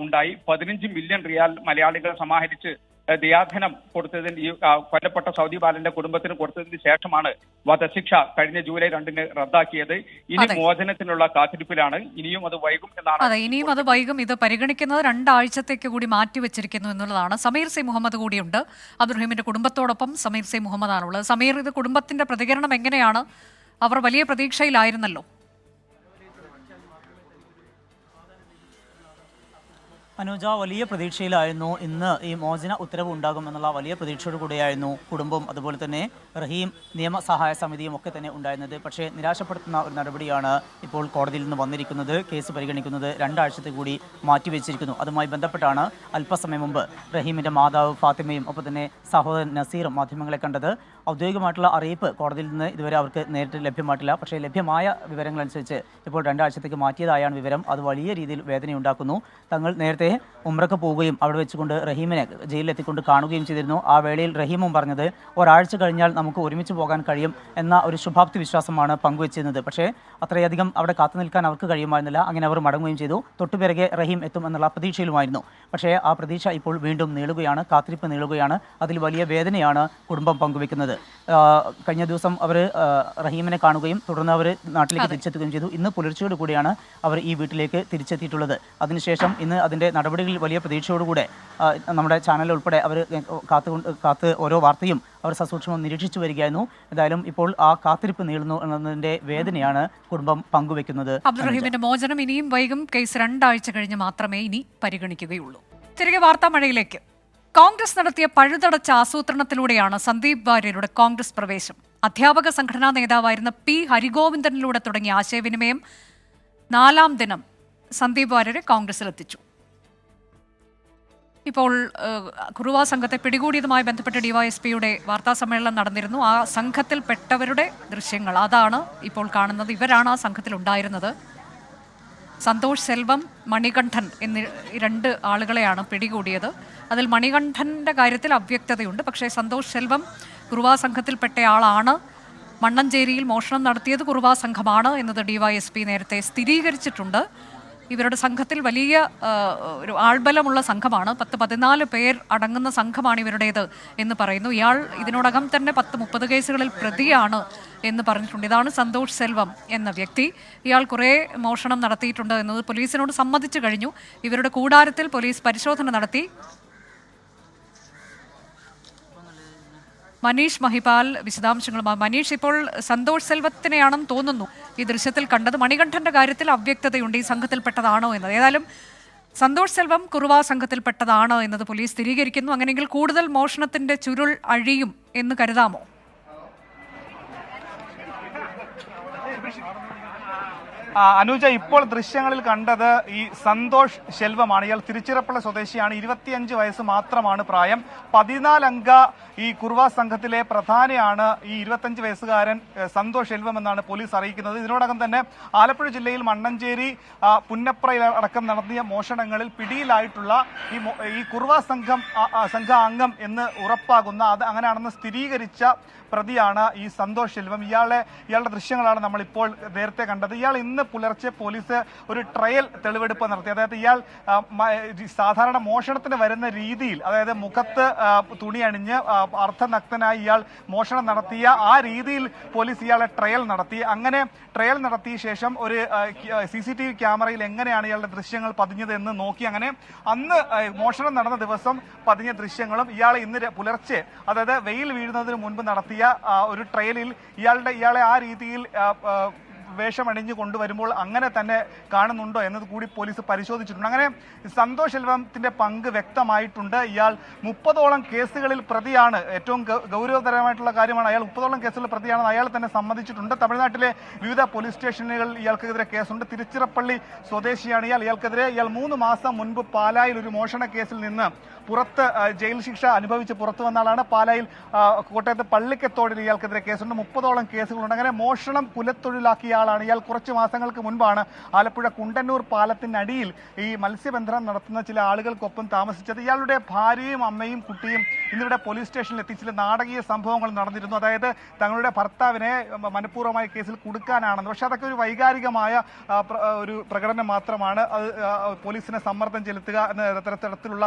ഉണ്ടായി. 15 മില്യൺ റിയാൽ മലയാളികൾ സമാഹരിച്ച് ദയാധനം കൊടുത്തതിന് ഈ കൊല്ലപ്പെട്ട സൗദി ബാലന്റെ കുടുംബത്തിന് കൊടുത്തതിന് ശേഷമാണ് വധശിക്ഷ കഴിഞ്ഞ ജൂലൈ 2-ന് റദ്ദാക്കിയത്. ഇനി മോചനത്തിനുള്ള കാത്തിരിപ്പിലാണ്. ഇനിയും അത് വൈകും എന്നാണ്. അതെ, ഇനിയും അത് വൈകും. ഇത് പരിഗണിക്കുന്നത് 2 ആഴ്ചത്തേക്ക് കൂടി മാറ്റിവെച്ചിരിക്കുന്നു എന്നുള്ളതാണ്. സമീർ സി മുഹമ്മദ് കൂടിയുണ്ട്. അബ്ദുറഹീമിന്റെ കുടുംബത്തോടൊപ്പം സമീർ സി മുഹമ്മദാണുള്ളത്. സമീർ, ഇത് കുടുംബത്തിന്റെ പ്രതികരണം എങ്ങനെയാണ്? അവർ വലിയ പ്രതീക്ഷയിലായിരുന്നല്ലോ. അനുജ, വലിയ പ്രതീക്ഷയിലായിരുന്നു. ഇന്ന് ഈ മോചന ഉത്തരവ് ഉണ്ടാകുമെന്നുള്ള വലിയ പ്രതീക്ഷയോട് കൂടിയായിരുന്നു കുടുംബം, അതുപോലെ തന്നെ റഹീം നിയമസഹായ സമിതിയും ഒക്കെ തന്നെ ഉണ്ടായിരുന്നത്. പക്ഷേ നിരാശപ്പെടുത്തുന്ന ഒരു നടപടിയാണ് ഇപ്പോൾ കോടതിയിൽ നിന്ന് വന്നിരിക്കുന്നത്. കേസ് പരിഗണിക്കുന്നത് 2 ആഴ്ചത്തെ കൂടി മാറ്റിവെച്ചിരിക്കുന്നു. അതുമായി ബന്ധപ്പെട്ടാണ് അല്പസമയം മുമ്പ് റഹീമിൻ്റെ മാതാവ് ഫാത്തിമയും ഒപ്പം തന്നെ സഹോദരൻ നസീറും മാധ്യമങ്ങളെ കണ്ടത്. ഔദ്യോഗികമായിട്ടുള്ള അറിയിപ്പ് കോടതിയിൽ നിന്ന് ഇതുവരെ അവർക്ക് നേരിട്ട് ലഭ്യമായിട്ടില്ല. പക്ഷേ ലഭ്യമായ വിവരങ്ങളനുസരിച്ച് ഇപ്പോൾ 2 ആഴ്ചത്തേക്ക് മാറ്റിയതായാണ് വിവരം. അത് വലിയ രീതിയിൽ വേദനയുണ്ടാക്കുന്നു. തങ്ങൾ നേരത്തെ ഉംറക്ക് പോവുകയും അവിടെ വെച്ചുകൊണ്ട് റഹീമിനെ ജയിലിലെത്തിക്കൊണ്ട് കാണുകയും ചെയ്തിരുന്നു. ആ വേളയിൽ റഹീമും പറഞ്ഞത് ഒരാഴ്ച കഴിഞ്ഞാൽ നമുക്ക് ഒരുമിച്ച് പോകാൻ കഴിയും എന്ന ഒരു ശുഭാപ്തി വിശ്വാസമാണ് പങ്കുവച്ചിരുന്നത്. പക്ഷേ അത്രയധികം അവിടെ കാത്തു നിൽക്കാൻ അവർക്ക് കഴിയുമായിരുന്നില്ല. അങ്ങനെ അവർ മടങ്ങുകയും ചെയ്തു. തൊട്ടുപിറകെ റഹീം എത്തും എന്നുള്ള പ്രതീക്ഷയിലുമായിരുന്നു. പക്ഷേ ആ പ്രതീക്ഷ ഇപ്പോൾ വീണ്ടും നീളുകയാണ്, കാത്തിരിപ്പ് നീളുകയാണ്. അതിൽ വലിയ വേദനയാണ് കുടുംബം പങ്കുവെക്കുന്നത്. കഴിഞ്ഞ ദിവസം അവർ റഹീമിനെ കാണുകയും തുടർന്ന് അവർ നാട്ടിലേക്ക് തിരിച്ചെത്തുകയും ചെയ്തു. ഇന്ന് പുലർച്ചയോട് കൂടിയാണ് അവർ ഈ വീട്ടിലേക്ക് തിരിച്ചെത്തിയിട്ടുള്ളത്. അതിനുശേഷം ഇന്ന് അതിൻ്റെ നടപടികളിൽ വലിയ പ്രതീക്ഷയോടുകൂടെ നമ്മുടെ ചാനൽ ഉൾപ്പെടെ അവർ കാത്ത് ഓരോ വാർത്തയും അവർ സസൂക്ഷ്മം നിരീക്ഷിച്ചു വരികയായിരുന്നു. എന്തായാലും ഇപ്പോൾ ആ കാത്തിരിപ്പ് നീളുന്നു എന്നതിൻ്റെ വേദനയാണ് കുടുംബം പങ്കുവെക്കുന്നത്. അബ്ദുറഹീമിന്റെ മോചനം ഇനിയും വൈകും. കേസ് 2 ആഴ്ച കഴിഞ്ഞ് മാത്രമേ ഇനി പരിഗണിക്കുകയുള്ളൂ. തിരികെ വാർത്താ മഴയിലേക്ക്. കോൺഗ്രസ് നടത്തിയ പഴുതടച്ച ആസൂത്രണത്തിലൂടെയാണ് സന്ദീപ് വാര്യരുടെ കോൺഗ്രസ് പ്രവേശം. അധ്യാപക സംഘടനാ നേതാവായിരുന്ന പി ഹരിഗോവിന്ദനിലൂടെ തുടങ്ങിയ ആശയവിനിമയം 4-ാം ദിനം സന്ദീപ് വാര്യരെ കോൺഗ്രസിലെത്തിച്ചു. ഇപ്പോൾ കുറുവ സംഘത്തെ പിടികൂടിയതുമായി ബന്ധപ്പെട്ട് ഡിവൈഎസ്പിയുടെ വാർത്താസമ്മേളനം നടന്നിരുന്നു. ആ സംഘത്തിൽപ്പെട്ടവരുടെ ദൃശ്യങ്ങൾ അതാണ് ഇപ്പോൾ കാണുന്നത്. ഇവരാണ് ആ സംഘത്തിലുണ്ടായിരുന്നത്. സന്തോഷ് സെൽവം, മണികണ്ഠൻ എന്നീ 2 ആളുകളെയാണ് പിടികൂടിയത്. അതിൽ മണികണ്ഠൻ്റെ കാര്യത്തിൽ അവ്യക്തതയുണ്ട്. പക്ഷേ സന്തോഷ് സെൽവം കുറുവ സംഘത്തിൽപ്പെട്ടയാളാണ്. മണ്ണഞ്ചേരിയിൽ മോഷണം നടത്തിയത് കുറുവ സംഘമാണ് എന്നത് ഡിവൈഎസ്പി നേരത്തെ സ്ഥിരീകരിച്ചിട്ടുണ്ട്. ഇവരുടെ സംഘത്തിൽ വലിയ ഒരു ആൾബലമുള്ള സംഘമാണ്. 10-14 പേർ അടങ്ങുന്ന സംഘമാണ് ഇവരുടേത് എന്ന് പറയുന്നു. ഇയാൾ ഇതിനോടകം തന്നെ 10-30 കേസുകളിൽ പ്രതിയാണ് എന്ന് പറഞ്ഞിട്ടുണ്ട്. ഇതാണ് സന്തോഷ് സെൽവം എന്ന വ്യക്തി. ഇയാൾ കുറേ മോഷണം നടത്തിയിട്ടുണ്ട് എന്നത് പോലീസിനോട് സമ്മതിച്ചു കഴിഞ്ഞു. ഇവരുടെ കൂടാരത്തിൽ പോലീസ് പരിശോധന നടത്തി. മനീഷ് മഹിപാൽ വിശദാംശങ്ങളുമായി. മനീഷ്, ഇപ്പോൾ സന്തോഷ് സെൽവത്തിനെയാണെന്ന് തോന്നുന്നു ഈ ദൃശ്യത്തിൽ കണ്ടത്. മണികണ്ഠന്റെ കാര്യത്തിൽ അവ്യക്തതയുണ്ട്, ഈ സംഘത്തിൽപ്പെട്ടതാണോ എന്നത്. ഏതായാലും സന്തോഷ് സെൽവം കുറുവ സംഘത്തിൽപ്പെട്ടതാണ് എന്നത് പോലീസ് സ്ഥിരീകരിക്കുന്നു. അങ്ങനെയെങ്കിൽ കൂടുതൽ മോഷണത്തിന്റെ ചുരുൾ അഴിയും എന്ന് കരുതാമോ? അനുജ, ഇപ്പോൾ ദൃശ്യങ്ങളിൽ കണ്ടത് ഈ സന്തോഷ് ശെൽവമാണ്. ഇയാൾ തിരുച്ചിറപ്പള്ളി സ്വദേശിയാണ്. 25 വയസ്സ് മാത്രമാണ് പ്രായം. 14 അംഗ ഈ കുറുവ സംഘത്തിലെ പ്രധാനിയാണ് ഈ 25 വയസ്സുകാരൻ സന്തോഷ് ശെൽവം എന്നാണ് പോലീസ് അറിയിക്കുന്നത്. ഇതിനോടകം തന്നെ ആലപ്പുഴ ജില്ലയിൽ മണ്ണഞ്ചേരി, പുന്നപ്രയിൽ അടക്കം നടത്തിയ മോഷണങ്ങളിൽ പിടിയിലായിട്ടുള്ള ഈ കുറുവ സംഘാംഗം എന്ന് ഉറപ്പാകുന്ന അങ്ങനെയാണെന്ന് സ്ഥിരീകരിച്ച പ്രതിയാണ് ഈ സന്തോഷ് ശെൽവം. ഇയാളുടെ ദൃശ്യങ്ങളാണ് നമ്മളിപ്പോൾ നേരത്തെ കണ്ടത്. ഇയാൾ ഇന്ന് പുലർച്ചെ പോലീസ് ഒരു ട്രയൽ തെളിവെടുപ്പ് നടത്തി. അതായത് ഇയാൾ സാധാരണ മോഷണത്തിന് വരുന്ന രീതിയിൽ, അതായത് മുഖത്ത് തുണി അണിഞ്ഞ് അർദ്ധനഗ്നനായി ഇയാൾ മോഷണം നടത്തിയ ആ രീതിയിൽ പോലീസ് ഇയാളെ ട്രയൽ നടത്തി. അങ്ങനെ ട്രയൽ നടത്തിയ ശേഷം ഒരു CCTV ക്യാമറയിൽ എങ്ങനെയാണ് ഇയാളുടെ ദൃശ്യങ്ങൾ പതിഞ്ഞത് എന്ന് നോക്കി. അങ്ങനെ അന്ന് മോഷണം നടന്ന ദിവസം പതിഞ്ഞ ദൃശ്യങ്ങളും ഇയാളെ ഇന്ന് പുലർച്ചെ, അതായത് വെയിൽ വീഴുന്നതിന് മുൻപ് നടത്തിയ ഒരു ട്രയലിൽ ഇയാളെ ആ രീതിയിൽ വേഷമണിഞ്ഞ് കൊണ്ടുവരുമ്പോൾ അങ്ങനെ തന്നെ കാണുന്നുണ്ടോ എന്നത് കൂടി പോലീസ് പരിശോധിച്ചിട്ടുണ്ട്. അങ്ങനെ സന്തോഷ് ശെൽവത്തിന്റെ പങ്ക് വ്യക്തമായിട്ടുണ്ട്. ഇയാൾ 30ഓളം കേസുകളിൽ പ്രതിയാണ്. ഏറ്റവും ഗൗരവതരമായിട്ടുള്ള കാര്യമാണ്, അയാൾ 30ഓളം കേസുകളിൽ പ്രതിയാണെന്ന് അയാൾ തന്നെ സമ്മതിച്ചിട്ടുണ്ട്. തമിഴ്നാട്ടിലെ വിവിധ പോലീസ് സ്റ്റേഷനുകളിൽ ഇയാൾക്കെതിരെ കേസുണ്ട്. തിരുച്ചിറപ്പള്ളി സ്വദേശിയാണ് ഇയാൾക്കെതിരെ 3 മാസം മുൻപ് പാലായിൽ ഒരു മോഷണ കേസിൽ നിന്ന് ജയിൽ ശിക്ഷ അനുഭവിച്ച് പുറത്തു വന്ന ആളാണ്. പാലായിൽ കോട്ടയത്ത് പള്ളിക്കത്തോടിൽ ഇയാൾക്കെതിരെ കേസുണ്ട്. 30ഓളം കേസുകളുണ്ട്. അങ്ങനെ മോഷണം കുലത്തൊഴിലാക്കിയ ആളാണ് ഇയാൾ. കുറച്ച് മാസങ്ങൾക്ക് മുൻപാണ് ആലപ്പുഴ കുണ്ടന്നൂർ പാലത്തിനടിയിൽ ഈ മത്സ്യബന്ധനം നടത്തുന്ന ചില ആളുകൾക്കൊപ്പം താമസിച്ചത്. ഇയാളുടെ ഭാര്യയും അമ്മയും കുട്ടിയും ഇന്നിവിടെ പോലീസ് സ്റ്റേഷനിൽ എത്തി ചില നാടകീയ സംഭവങ്ങൾ നടന്നിരുന്നു. അതായത് തങ്ങളുടെ ഭർത്താവിനെ മനഃപൂർവ്വമായ കേസിൽ കുടുക്കാനാണെന്ന്. പക്ഷെ അതൊക്കെ ഒരു വൈകാരികമായ ഒരു പ്രകടനം മാത്രമാണ്. അത് പോലീസിനെ സമ്മർദ്ദം ചെലുത്തുക എന്ന തരത്തിലുള്ള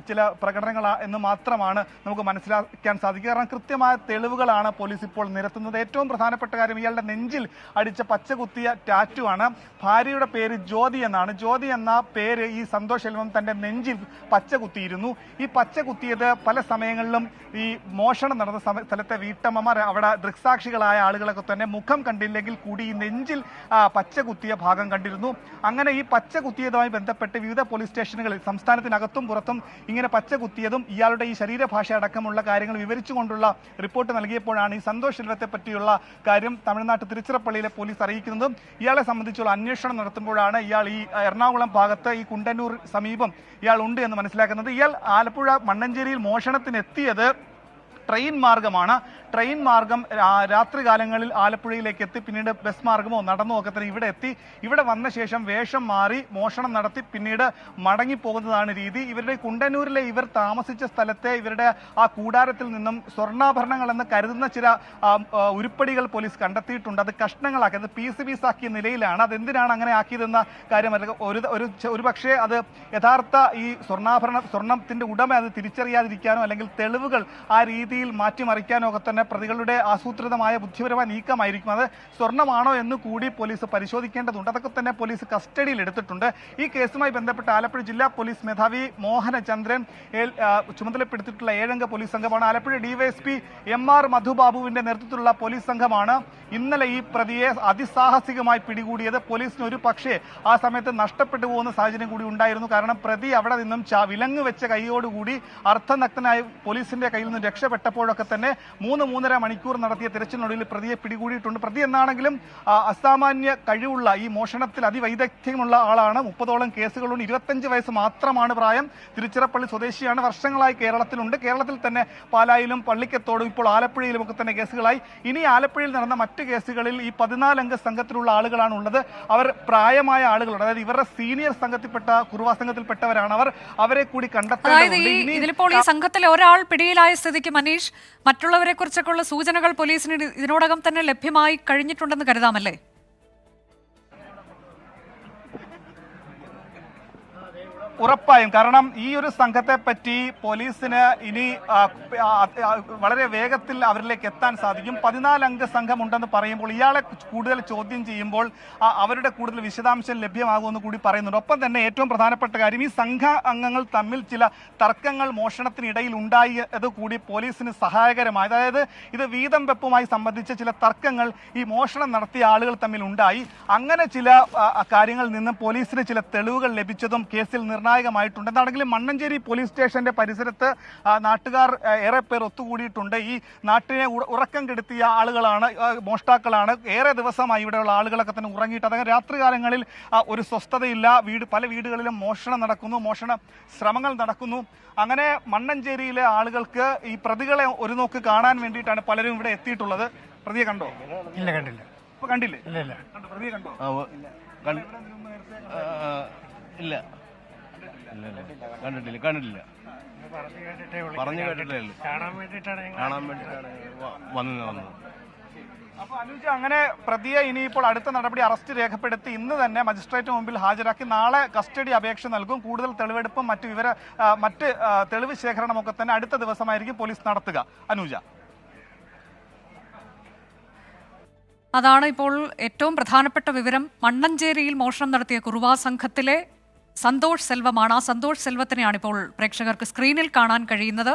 ചില പ്രകടനങ്ങൾ എന്ന് മാത്രമാണ് നമുക്ക് മനസ്സിലാക്കാൻ സാധിക്കുക. കാരണം കൃത്യമായ തെളിവുകളാണ് പോലീസ് ഇപ്പോൾ നിരത്തുന്നത്. ഏറ്റവും പ്രധാനപ്പെട്ട കാര്യം, ഇയാളുടെ നെഞ്ചിൽ അടിച്ച പച്ച കുത്തിയ ടാറ്റു ആണ്. ഭാര്യയുടെ പേര് ജ്യോതി എന്നാണ്. ജ്യോതി എന്ന പേര് ഈ സന്തോഷ് ശെൽവം തന്റെ നെഞ്ചിൽ പച്ച കുത്തിയിരുന്നു. ഈ പച്ച കുത്തിയത് പല സമയങ്ങളിലും ഈ മോഷണം നടന്ന സ്ഥലത്തെ വീട്ടമ്മമാർ, അവിടെ ദൃക്സാക്ഷികളായ ആളുകളൊക്കെ തന്നെ മുഖം കണ്ടില്ലെങ്കിൽ കൂടി ഈ നെഞ്ചിൽ പച്ച കുത്തിയ ഭാഗം കണ്ടിരുന്നു. അങ്ങനെ ഈ പച്ച കുത്തിയതുമായി ബന്ധപ്പെട്ട് വിവിധ പോലീസ് സ്റ്റേഷനുകളിൽ സംസ്ഥാനത്തിനകത്തും പുറത്തും ഇങ്ങനെ പച്ച കുത്തിയതും ഇയാളുടെ ഈ ശരീരഭാഷ അടക്കമുള്ള കാര്യങ്ങൾ വിവരിച്ചുകൊണ്ടുള്ള റിപ്പോർട്ട് നൽകിയപ്പോഴാണ് ഈ സന്തോഷ് ശെൽവത്തെ പറ്റിയുള്ള കാര്യം തമിഴ്നാട്ട് തിരുച്ചിറപ്പള്ളിയിലെ പോലീസ് അറിയിക്കുന്നതും. ഇയാളെ സംബന്ധിച്ചുള്ള അന്വേഷണം നടത്തുമ്പോഴാണ് ഇയാൾ ഈ എറണാകുളം ഭാഗത്ത് ഈ കുണ്ടന്നൂർ സമീപം ഇയാൾ ഉണ്ട് എന്ന് മനസ്സിലാക്കുന്നത്. ഇയാൾ ആലപ്പുഴ മണ്ണഞ്ചേരിയിൽ മോഷണത്തിനെത്തിയത് ട്രെയിൻ മാർഗമാണ്. ട്രെയിൻ മാർഗം രാത്രികാലങ്ങളിൽ ആലപ്പുഴയിലേക്ക് എത്തി പിന്നീട് ബസ് മാർഗമോ നടന്നോ ഒക്കെ തന്നെ ഇവിടെ എത്തി. ഇവിടെ വന്ന ശേഷം വേഷം മാറി മോഷണം നടത്തി പിന്നീട് മടങ്ങിപ്പോകുന്നതാണ് രീതി. ഇവരുടെ കുണ്ടന്നൂരിലെ ഇവർ താമസിച്ച സ്ഥലത്തെ ഇവരുടെ ആ കൂടാരത്തിൽ നിന്നും സ്വർണ്ണാഭരണങ്ങൾ എന്ന് കരുതുന്ന ചില ഉരുപ്പടികൾ പോലീസ് കണ്ടെത്തിയിട്ടുണ്ട്. അത് കഷ്ണങ്ങളാക്കി, അത് പീസ് ആക്കിയ നിലയിലാണ്. അതെന്തിനാണ് അങ്ങനെ ആക്കിയതെന്ന കാര്യമല്ല. ഒരു പക്ഷേ അത് യഥാർത്ഥ ഈ സ്വർണത്തിന്റെ ഉടമ അത് തിരിച്ചറിയാതിരിക്കാനോ അല്ലെങ്കിൽ തെളിവുകൾ ആ രീതിയിൽ മാറ്റിമറിക്കാനോ ഒക്കെ തന്നെ പ്രതികളുടെ ആസൂത്രിതമായ ബുദ്ധിപരമായ നീക്കമായിരിക്കും. അത് സ്വർണ്ണമാണോ എന്ന് കൂടി പോലീസ് പരിശോധിക്കേണ്ടതുണ്ട്. അതൊക്കെ തന്നെ പോലീസ് കസ്റ്റഡിയിൽ എടുത്തിട്ടുണ്ട്. ഈ കേസുമായി ബന്ധപ്പെട്ട് ആലപ്പുഴ ജില്ലാ പോലീസ് മേധാവി മോഹനചന്ദ്രൻ ചുമതലപ്പെടുത്തിയിട്ടുള്ള 7-അംഗ പോലീസ് സംഘമാണ്. ആലപ്പുഴ DYSP MR മധുബാബുവിന്റെ നേതൃത്വത്തിലുള്ള പോലീസ് സംഘമാണ് ഇന്നലെ ഈ പ്രതിയെ അതിസാഹസികമായി പിടികൂടിയത്. പോലീസിന് ഒരു പക്ഷേ ആ സമയത്ത് നഷ്ടപ്പെട്ടു പോകുന്ന സാഹചര്യം കൂടി ഉണ്ടായിരുന്നു. കാരണം പ്രതി അവിടെ നിന്നും വിലങ്ങ് വെച്ച കൈയോടുകൂടി അർദ്ധനഗ്നനായി പോലീസിന്റെ കയ്യിൽ നിന്ന് രക്ഷപ്പെട്ടപ്പോഴൊക്കെ തന്നെ 3-3.5 മണിക്കൂർ നടത്തിയ തിരച്ചിലിനൊടുവിൽ പ്രതിയെ പിടികൂടിയിട്ടുണ്ട്. പ്രതി എന്നാണെങ്കിലും അസാമാന്യ കഴിവുള്ള ഈ മോഷണത്തിൽ അതിവൈദഗ്ധ്യമുള്ള ആളാണ്. 30ഓളം കേസുകളുണ്ട്. 25 വയസ്സ് മാത്രമാണ് പ്രായം. തിരുച്ചിറപ്പള്ളി സ്വദേശിയാണ്. വർഷങ്ങളായി കേരളത്തിലുണ്ട്. കേരളത്തിൽ തന്നെ പാലായിലും പള്ളിക്കത്തോടും ഇപ്പോൾ ആലപ്പുഴയിലും ഒക്കെ തന്നെ കേസുകളായി. ഇനി ആലപ്പുഴയിൽ നടന്ന മറ്റ് കേസുകളിൽ ഈ 14-അംഗ സംഘത്തിലുള്ള ആളുകളാണ് ഉള്ളത്. അവർ പ്രായമായ ആളുകളാണ്. അതായത് ഇവരുടെ സീനിയർ സംഘത്തിൽപ്പെട്ട കുറുവാ സംഘത്തിൽപ്പെട്ടവരാണ്. അവരെ കൂടി കണ്ടെത്തേണ്ടതുണ്ട്. ഇതിലിപ്പോൾ ഈ സംഘത്തിലെ ഒരാൾ പിടിയിലായ സ്ഥിതിക്ക് മനീഷ്, മറ്റുള്ളവരെ കുറിച്ചൊക്കെയുള്ള സൂചനകൾ പോലീസിന് ഇതിനോടകം തന്നെ ലഭ്യമായി കഴിഞ്ഞിട്ടുണ്ടെന്ന് കരുതാമല്ലേ? ഉറപ്പായും. കാരണം ഈ ഒരു സംഘത്തെ പറ്റി പോലീസിന് ഇനി വളരെ വേഗത്തിൽ അവരിലേക്ക് എത്താൻ സാധിക്കും. 14-അംഗ സംഘമുണ്ടെന്ന് പറയുമ്പോൾ ഇയാളെ കൂടുതൽ ചോദ്യം ചെയ്യുമ്പോൾ അവരുടെ കൂടുതൽ വിശദാംശം ലഭ്യമാകുമെന്ന് കൂടി പറയുന്നുണ്ട്. ഒപ്പം തന്നെ ഏറ്റവും പ്രധാനപ്പെട്ട കാര്യം, ഈ സംഘ അംഗങ്ങൾ തമ്മിൽ ചില തർക്കങ്ങൾ മോഷണത്തിനിടയിൽ ഉണ്ടായത് കൂടി പോലീസിന് സഹായകരമായി. അതായത് ഇത് വീതം വെപ്പുമായി സംബന്ധിച്ച ചില തർക്കങ്ങൾ ഈ മോഷണം നടത്തിയ ആളുകൾ തമ്മിൽ ഉണ്ടായി. അങ്ങനെ ചില കാര്യങ്ങളിൽ നിന്ന് പോലീസിന് ചില തെളിവുകൾ ലഭിച്ചതും കേസിൽ നിർണായകമായിട്ടുണ്ട്. എന്താണെങ്കിലും മണ്ണഞ്ചേരി പോലീസ് സ്റ്റേഷന്റെ പരിസരത്ത് നാട്ടുകാർ ഏറെ പേർ ഒത്തുകൂടിയിട്ടുണ്ട്. ഈ നാട്ടിനെ ഉറക്കം കെടുത്തിയ ആളുകളാണ്, മോഷ്ടാക്കളാണ്. ഏറെ ദിവസമായി ഇവിടെയുള്ള ആളുകളൊക്കെ തന്നെ ഉറങ്ങിയിട്ട്. അതായത് രാത്രികാലങ്ങളിൽ ഒരു സ്വസ്ഥതയില്ല. പല വീടുകളിലും മോഷണം നടക്കുന്നു, മോഷണ ശ്രമങ്ങൾ നടക്കുന്നു. അങ്ങനെ മണ്ണഞ്ചേരിയിലെ ആളുകൾക്ക് ഈ പ്രതികളെ ഒരു നോക്ക് കാണാൻ വേണ്ടിയിട്ടാണ് പലരും ഇവിടെ എത്തിയിട്ടുള്ളത്. പ്രതിയെ കണ്ടോ? ഇല്ല, കണ്ടില്ല. ഇപ്പൊ കണ്ടില്ലേ? ഇല്ല. പ്രതിയെ കണ്ടോ? ഇല്ല, കണ്ടിട്ടില്ല. പറഞ്ഞു കേട്ടിട്ടേ ഉള്ളൂ. കാണാൻ വേണ്ടിയിട്ടാണ് വന്നത്. അപ്പോൾ അനുജ, അങ്ങനെ പ്രതിയെ ഇനിയിപ്പോൾ അടുത്ത നടപടി അറസ്റ്റ് രേഖപ്പെടുത്തി ഇന്ന് തന്നെ മജിസ്ട്രേറ്റ് മുമ്പിൽ ഹാജരാക്കി നാളെ കസ്റ്റഡി അപേക്ഷ നൽകും. കൂടുതൽ തെളിവെടുപ്പും മറ്റ് തെളിവ് ശേഖരണമൊക്കെ തന്നെ അടുത്ത ദിവസമായിരിക്കും പോലീസ് നടത്തുക. അനുജ, അതാണ് ഇപ്പോൾ ഏറ്റവും പ്രധാനപ്പെട്ട വിവരം. മണ്ണഞ്ചേരിയിൽ മോഷണം നടത്തിയ കുറുവാ സംഘത്തിലെ സന്തോഷ് സെൽവമാണ്. ആ സന്തോഷ് സെൽവത്തിനെയാണ് ഇപ്പോൾ പ്രേക്ഷകർക്ക് സ്ക്രീനിൽ കാണാൻ കഴിയുന്നത്.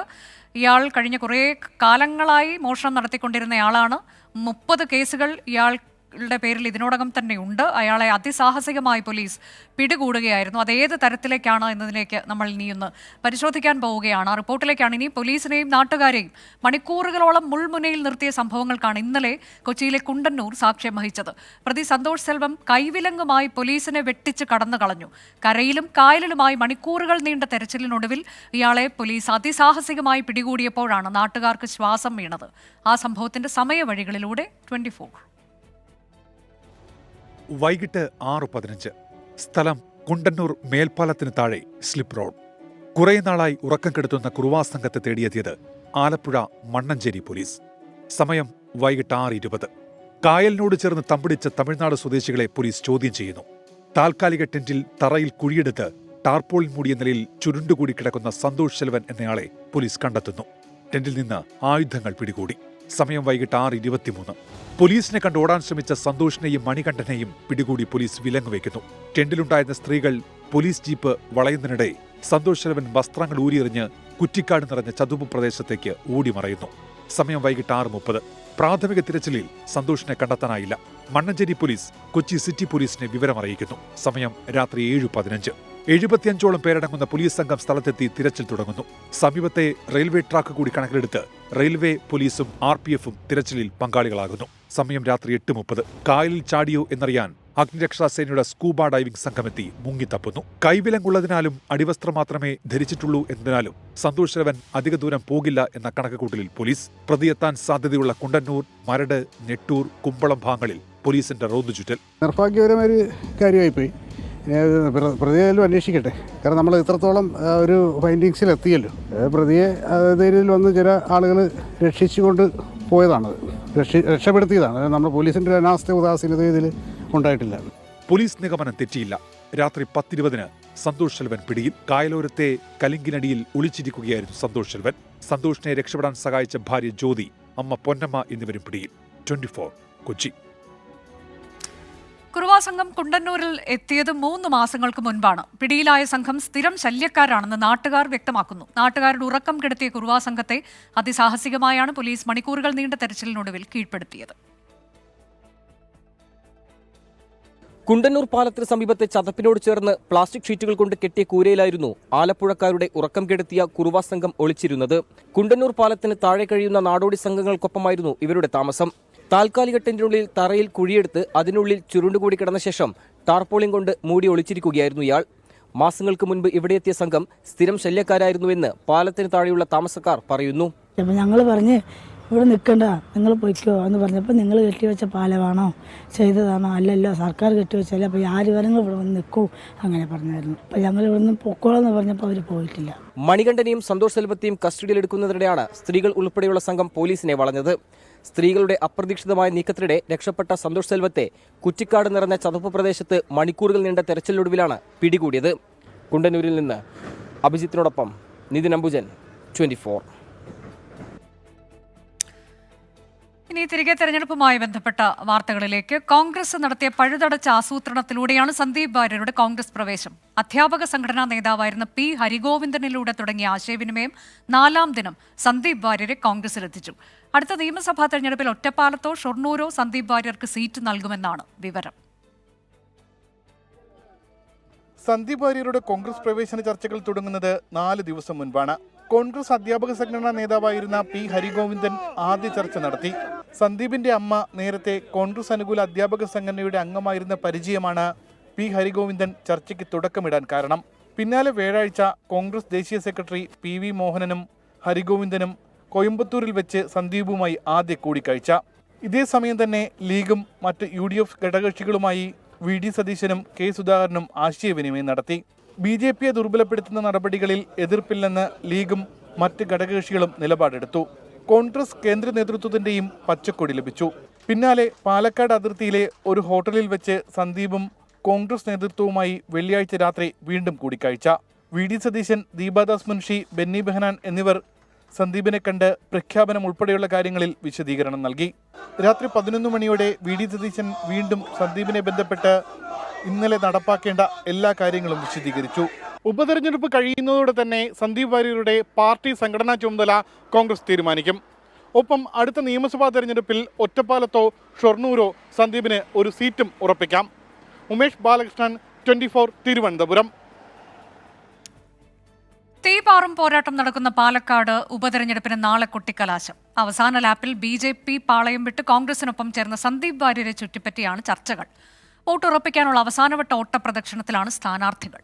ഇയാൾ കഴിഞ്ഞ കുറേ കാലങ്ങളായി മോഷണം നടത്തിക്കൊണ്ടിരുന്നയാളാണ്. 30 കേസുകൾ ഇയാളുടെ പേരിൽ ഇതിനോടകം തന്നെ ഉണ്ട്. അയാളെ അതിസാഹസികമായി പോലീസ് പിടികൂടുകയായിരുന്നു. അതേത് തരത്തിലേക്കാണ് എന്നതിലേക്ക് നമ്മൾ ഇനിയൊന്ന് പരിശോധിക്കാൻ പോവുകയാണ്. ആ റിപ്പോർട്ടിലേക്കാണ് ഇനി. പോലീസിനെയും നാട്ടുകാരെയും മണിക്കൂറുകളോളം മുൾമുനയിൽ നിർത്തിയ സംഭവങ്ങൾക്കാണ് ഇന്നലെ കൊച്ചിയിലെ കുണ്ടന്നൂർ സാക്ഷ്യം വഹിച്ചത്. പ്രതി സന്തോഷ് സെൽവം കൈവിലങ്ങുമായി പോലീസിനെ വെട്ടിച്ച് കടന്നു കളഞ്ഞു. കരയിലും കായലിലുമായി മണിക്കൂറുകൾ നീണ്ട തെരച്ചിലിനൊടുവിൽ ഇയാളെ പോലീസ് അതിസാഹസികമായി പിടികൂടിയപ്പോഴാണ് നാട്ടുകാർക്ക് ശ്വാസം വീണത്. ആ സംഭവത്തിന്റെ സമയവഴികളിലൂടെ 24. വൈകിട്ട് 6:15. സ്ഥലം കുണ്ടന്നൂർ മേൽപ്പാലത്തിന് താഴെ സ്ലിപ്പ് റോഡ്. കുറേ നാളായി ഉറക്കം കെടുത്തുന്ന കുറുവാ സംഘത്തെ തേടിയെത്തിയത് ആലപ്പുഴ മണ്ണഞ്ചേരി പോലീസ്. സമയം വൈകിട്ട് 6:20. കായലിനോട് ചേർന്ന് തമ്പിടിച്ച തമിഴ്നാട് സ്വദേശികളെ പോലീസ് ചോദ്യം ചെയ്യുന്നു. താൽക്കാലിക ടെന്റിൽ തറയിൽ കുഴിയെടുത്ത് ടാർപോളിൻ മൂടിയ നിലയിൽ ചുരുണ്ടുകൂടി കിടക്കുന്ന സന്തോഷ് സെൽവൻ എന്നയാളെ പോലീസ് കണ്ടെത്തുന്നു. ടെന്റിൽ നിന്ന് ആയുധങ്ങൾ പിടികൂടി. സമയം വൈകിട്ട് 6:23. പോലീസിനെ കണ്ട് ഓടാൻ ശ്രമിച്ച സന്തോഷിനെയും മണികണ്ഠനെയും പിടികൂടി പോലീസ് വിലങ്ങുവയ്ക്കുന്നു. ടെന്റിലുണ്ടായിരുന്ന സ്ത്രീകൾ പോലീസ് ജീപ്പ് വളയുന്നതിനിടെ സന്തോഷ് സെൽവൻ വസ്ത്രങ്ങൾ ഊരിയെറിഞ്ഞ് കുറ്റിക്കാട് നിറഞ്ഞ ചതുപ്പ് പ്രദേശത്തേക്ക് ഓടിമറയുന്നു. സമയം വൈകിട്ട് 6:30. പ്രാഥമിക തിരച്ചിലിൽ സന്തോഷിനെ കണ്ടെത്താനായില്ല. മണ്ണഞ്ചേരി പോലീസ് കൊച്ചി സിറ്റി പോലീസിനെ വിവരമറിയിക്കുന്നു. സമയം രാത്രി 7:15. 75ഓളം പേരടങ്ങുന്ന പോലീസ് സംഘം സ്ഥലത്തെത്തി തിരച്ചിൽ തുടങ്ങുന്നു. സമീപത്തെ റെയിൽവേ ട്രാക്ക് കൂടി കണക്കിലെടുത്ത് റെയിൽവേ പോലീസും RPFും തിരച്ചിലിൽ പങ്കാളികളാകുന്നു. സമയം രാത്രി 8:30. കായലിൽ ചാടിയോ എന്നറിയാൻ അഗ്നിരക്ഷാസേനയുടെ സ്കൂബ ഡൈവിംഗ് സംഘമെത്തി മുങ്ങിത്തപ്പുന്നു. കൈവിലങ്ങുള്ളതിനാലും അടിവസ്ത്രം മാത്രമേ ധരിച്ചിട്ടുള്ളൂ എന്നതിനാലും സന്തോഷ് സെൽവൻ അധിക ദൂരം പോകില്ല എന്ന കണക്കുകൂട്ടലിൽ പോലീസ് പ്രതിയെത്താൻ സാധ്യതയുള്ള കുണ്ടന്നൂർ, മരട്, നെട്ടൂർ, കുമ്പളം ഭാഗങ്ങളിൽ പോലീസിന്റെ റോന്തു ചുറ്റൽ. നിർഭാഗ്യകരമായ ഒരു കാര്യമായിപ്പോയി. പ്രതിയായാലും അന്വേഷിക്കട്ടെ. കാരണം നമ്മൾ ഇത്രത്തോളം ഒരു ഫൈൻഡിങ്സിൽ എത്തിയല്ലോ. പ്രതിയെ ധൈര്യത്തിൽ വന്ന് ചില ആളുകൾ രക്ഷിച്ചുകൊണ്ട് പോയതാണത്, രക്ഷപ്പെടുത്തിയതാണ്. നമ്മുടെ പോലീസിന്റെ അനാസ്ഥ ഉദാസീനത ഇതിൽ ഉണ്ടായിട്ടില്ല. പോലീസ് നിഗമനം തെറ്റിയില്ല. രാത്രി 10:20 സന്തോഷ് സെൽവൻ പിടിയിൽ. കായലോരത്തെ കലിങ്കിനടിയിൽ ഒളിച്ചിരിക്കുകയായിരുന്നു സന്തോഷ് സെൽവൻ. സന്തോഷിനെ രക്ഷപ്പെടാൻ സഹായിച്ച ഭാര്യ ജ്യോതി, അമ്മ പൊന്നമ്മ എന്നിവരും പിടിയിൽ. 24 കൊച്ചി. കുറുവാ സംഘം കുണ്ടന്നൂരിൽ എത്തിയത് 3 മാസങ്ങൾക്ക് മുൻപാണ്. പിടിയിലായ സംഘം സ്ഥിരം ശല്യക്കാരാണെന്ന് നാട്ടുകാർ വ്യക്തമാക്കുന്നു. നാട്ടുകാരുടെ ഉറക്കം കെടുത്തിയ കുറുവാ സംഘത്തെ അതിസാഹസികമായാണ് പോലീസ് മണിക്കൂറുകൾ നീണ്ട തെരച്ചിലിനൊടുവിൽ കീഴ്പ്പെടുത്തിയത്. കുണ്ടന്നൂർ പാലത്തിന് സമീപത്തെ ചതപ്പിനോട് ചേർന്ന് പ്ലാസ്റ്റിക് ഷീറ്റുകൾ കൊണ്ട് കെട്ടിയ കൂരയിലായിരുന്നു ആലപ്പുഴക്കാരുടെ ഉറക്കം കെടുത്തിയ കുറുവാ സംഘം ഒളിച്ചിരുന്നത്. കുണ്ടന്നൂർ പാലത്തിന് താഴെ കഴിയുന്ന നാടോടി സംഘങ്ങൾക്കൊപ്പമായിരുന്നു ഇവരുടെ താമസം. താൽക്കാലിക ടെന്റിനുള്ളിൽ തറയിൽ കുഴിയെടുത്ത് അതിനുള്ളിൽ ചുരുണ്ടുകൂടി കിടന്ന ശേഷം ടാർപോളിൻ കൊണ്ട് മൂടി ഒളിച്ചിരിക്കുകയായിരുന്നു ഇയാൾ. മാസങ്ങൾക്ക് മുൻപ് ഇവിടെയെത്തിയ സംഘം സ്ഥിരം ശല്യക്കാരായിരുന്നുവെന്ന് പാലത്തിന് താഴെയുള്ള താമസക്കാർ പറയുന്നു. ഞങ്ങൾ പറഞ്ഞ് ഇവിടെ നിൽക്കണ്ട, നിങ്ങൾ പൊയ്ക്കോ എന്ന് പറഞ്ഞപ്പോൾ നിങ്ങൾ കെട്ടിവെച്ച പാലമാണോ ചെയ്തതാണോ? അല്ലല്ലോ, സർക്കാർ കെട്ടിവെച്ചല്ലേ, അപ്പോൾ ആര് വരെ ഇവിടെ വന്ന് നിൽക്കൂ അങ്ങനെ പറഞ്ഞായിരുന്നു. അപ്പോൾ ഞങ്ങൾ ഇവിടെ നിന്ന് പൊക്കോളെന്ന് പറഞ്ഞപ്പോൾ അവർ പോയിട്ടില്ല. മണികണ്ഠനെയും സന്തോഷ് സെൽവത്തെയും കസ്റ്റഡിയിലെടുക്കുന്നതിനിടെയാണ് സ്ത്രീകൾ ഉൾപ്പെടെയുള്ള സംഘം പോലീസിനെ വളഞ്ഞത്. സ്ത്രീകളുടെ അപ്രതീക്ഷിതമായ നീക്കത്തിനിടെ രക്ഷപ്പെട്ട സന്തോഷ് സെൽവത്തെ കുറ്റിക്കാട് നിറഞ്ഞ ചതുപ്പ് പ്രദേശത്ത് മണിക്കൂറുകൾ നീണ്ട തെരച്ചിലിനൊടുവിലാണ് പിടികൂടിയത്. കുണ്ടന്നൂരിൽ നിന്ന് അഭിജിത്തിനോടൊപ്പം നിതിൻ അംബുജൻ, 24. ഇനി തിരികെ തെരഞ്ഞെടുപ്പുമായി ബന്ധപ്പെട്ട വാർത്തകളിലേക്ക്. കോൺഗ്രസ് നടത്തിയ പഴുതടച്ച ആസൂത്രണത്തിലൂടെയാണ് സന്ദീപ് വാര്യരുടെ കോൺഗ്രസ് പ്രവേശം. അധ്യാപക സംഘടനാ നേതാവായിരുന്ന P. ഹരിഗോവിന്ദനിലൂടെ തുടങ്ങിയ ആശയവിനിമയം 4ാം ദിനം സന്ദീപ് വാര്യരെ കോൺഗ്രസിലെത്തിച്ചു. അടുത്ത നിയമസഭാ തെരഞ്ഞെടുപ്പിൽ ഒറ്റപ്പാലത്തോ ഷൊർണൂരോ സന്ദീപ് വാര്യർക്ക് സീറ്റ് നൽകുമെന്നാണ് വിവരം. സന്ദീപ് വാര്യരുടെ കോൺഗ്രസ് പ്രവേശന ചർച്ചകൾ തുടങ്ങുന്നത് 4 ദിവസം മുൻപാണ്. കോൺഗ്രസ് അധ്യാപക സംഘടനാ നേതാവായിരുന്ന P. ഹരിഗോവിന്ദൻ ആദ്യ ചർച്ച നടത്തി. സന്ദീപിന്റെ അമ്മ നേരത്തെ കോൺഗ്രസ് അനുകൂല അധ്യാപക സംഘടനയുടെ അംഗമായിരുന്ന പരിചയമാണ് P. ഹരിഗോവിന്ദൻ ചർച്ചയ്ക്ക് തുടക്കമിടാൻ കാരണം. പിന്നാലെ വ്യാഴാഴ്ച കോൺഗ്രസ് ദേശീയ സെക്രട്ടറി PV മോഹനനും ഹരിഗോവിന്ദനും കോയമ്പത്തൂരിൽ വെച്ച് സന്ദീപുമായി ആദ്യ കൂടിക്കാഴ്ച. ഇതേസമയം തന്നെ ലീഗും മറ്റ് UDF ഘടകകക്ഷികളുമായി VD സതീശനും K. സുധാകരനും ആശയവിനിമയം നടത്തി. BJPയെ ദുർബലപ്പെടുത്തുന്ന നടപടികളിൽ എതിർപ്പില്ലെന്ന് ലീഗും മറ്റ് ഘടകകക്ഷികളും നിലപാടെടുത്തു. കോൺഗ്രസ് കേന്ദ്ര നേതൃത്വത്തിന്റെയും പച്ചക്കൊടി ലഭിച്ചു. പിന്നാലെ പാലക്കാട് അതിർത്തിയിലെ ഒരു ഹോട്ടലിൽ വെച്ച് സന്ദീപും കോൺഗ്രസ് നേതൃത്വവുമായി വെള്ളിയാഴ്ച രാത്രി വീണ്ടും കൂടിക്കാഴ്ച. വി.ഡി. സതീശൻ, ദീപാദാസ് മുൻഷി, ബെന്നി ബെഹനാൻ എന്നിവർ സന്ദീപിനെ കണ്ട് പ്രഖ്യാപനം ഉൾപ്പെടെയുള്ള കാര്യങ്ങളിൽ വിശദീകരണം നൽകി. രാത്രി 11 മണിയോടെ വി.ഡി. സതീശൻ വീണ്ടും സന്ദീപിനെ ബന്ധപ്പെട്ട് ഇന്നലെ നടപ്പാക്കേണ്ട എല്ലാ കാര്യങ്ങളും വിശദീകരിച്ചു. ഉപതെരഞ്ഞെടുപ്പ് കഴിയുന്നതോടെ തന്നെ സന്ദീപ് വാര്യരുടെ പാർട്ടി സംഘടനാ ചുമതല കോൺഗ്രസ് തീരുമാനിക്കും. ഒപ്പം അടുത്ത നിയമസഭാ തെരഞ്ഞെടുപ്പിൽ ഒറ്റപ്പാലത്തോ ഷൊർണൂരോ സന്ദീപിന് ഒരു സീറ്റും ഉറപ്പിക്കാം. ഉമേഷ് ബാലകൃഷ്ണൻ, 24 തിരുവനന്തപുരം. തീപാറും പോരാട്ടം നടക്കുന്ന പാലക്കാട് ഉപതെരഞ്ഞെടുപ്പിന് നാളെ കൊട്ടിക്കലാശം. അവസാന ലാപ്പിൽ BJP പാളയം വിട്ട് കോൺഗ്രസിനൊപ്പം ചേർന്ന സന്ദീപ് വാര്യരെ ചുറ്റിപ്പറ്റിയാണ് ചർച്ചകൾ. വോട്ടുറപ്പിക്കാനുള്ള അവസാനവട്ട ഓട്ടപ്രദക്ഷിണത്തിലാണ് സ്ഥാനാർത്ഥികൾ.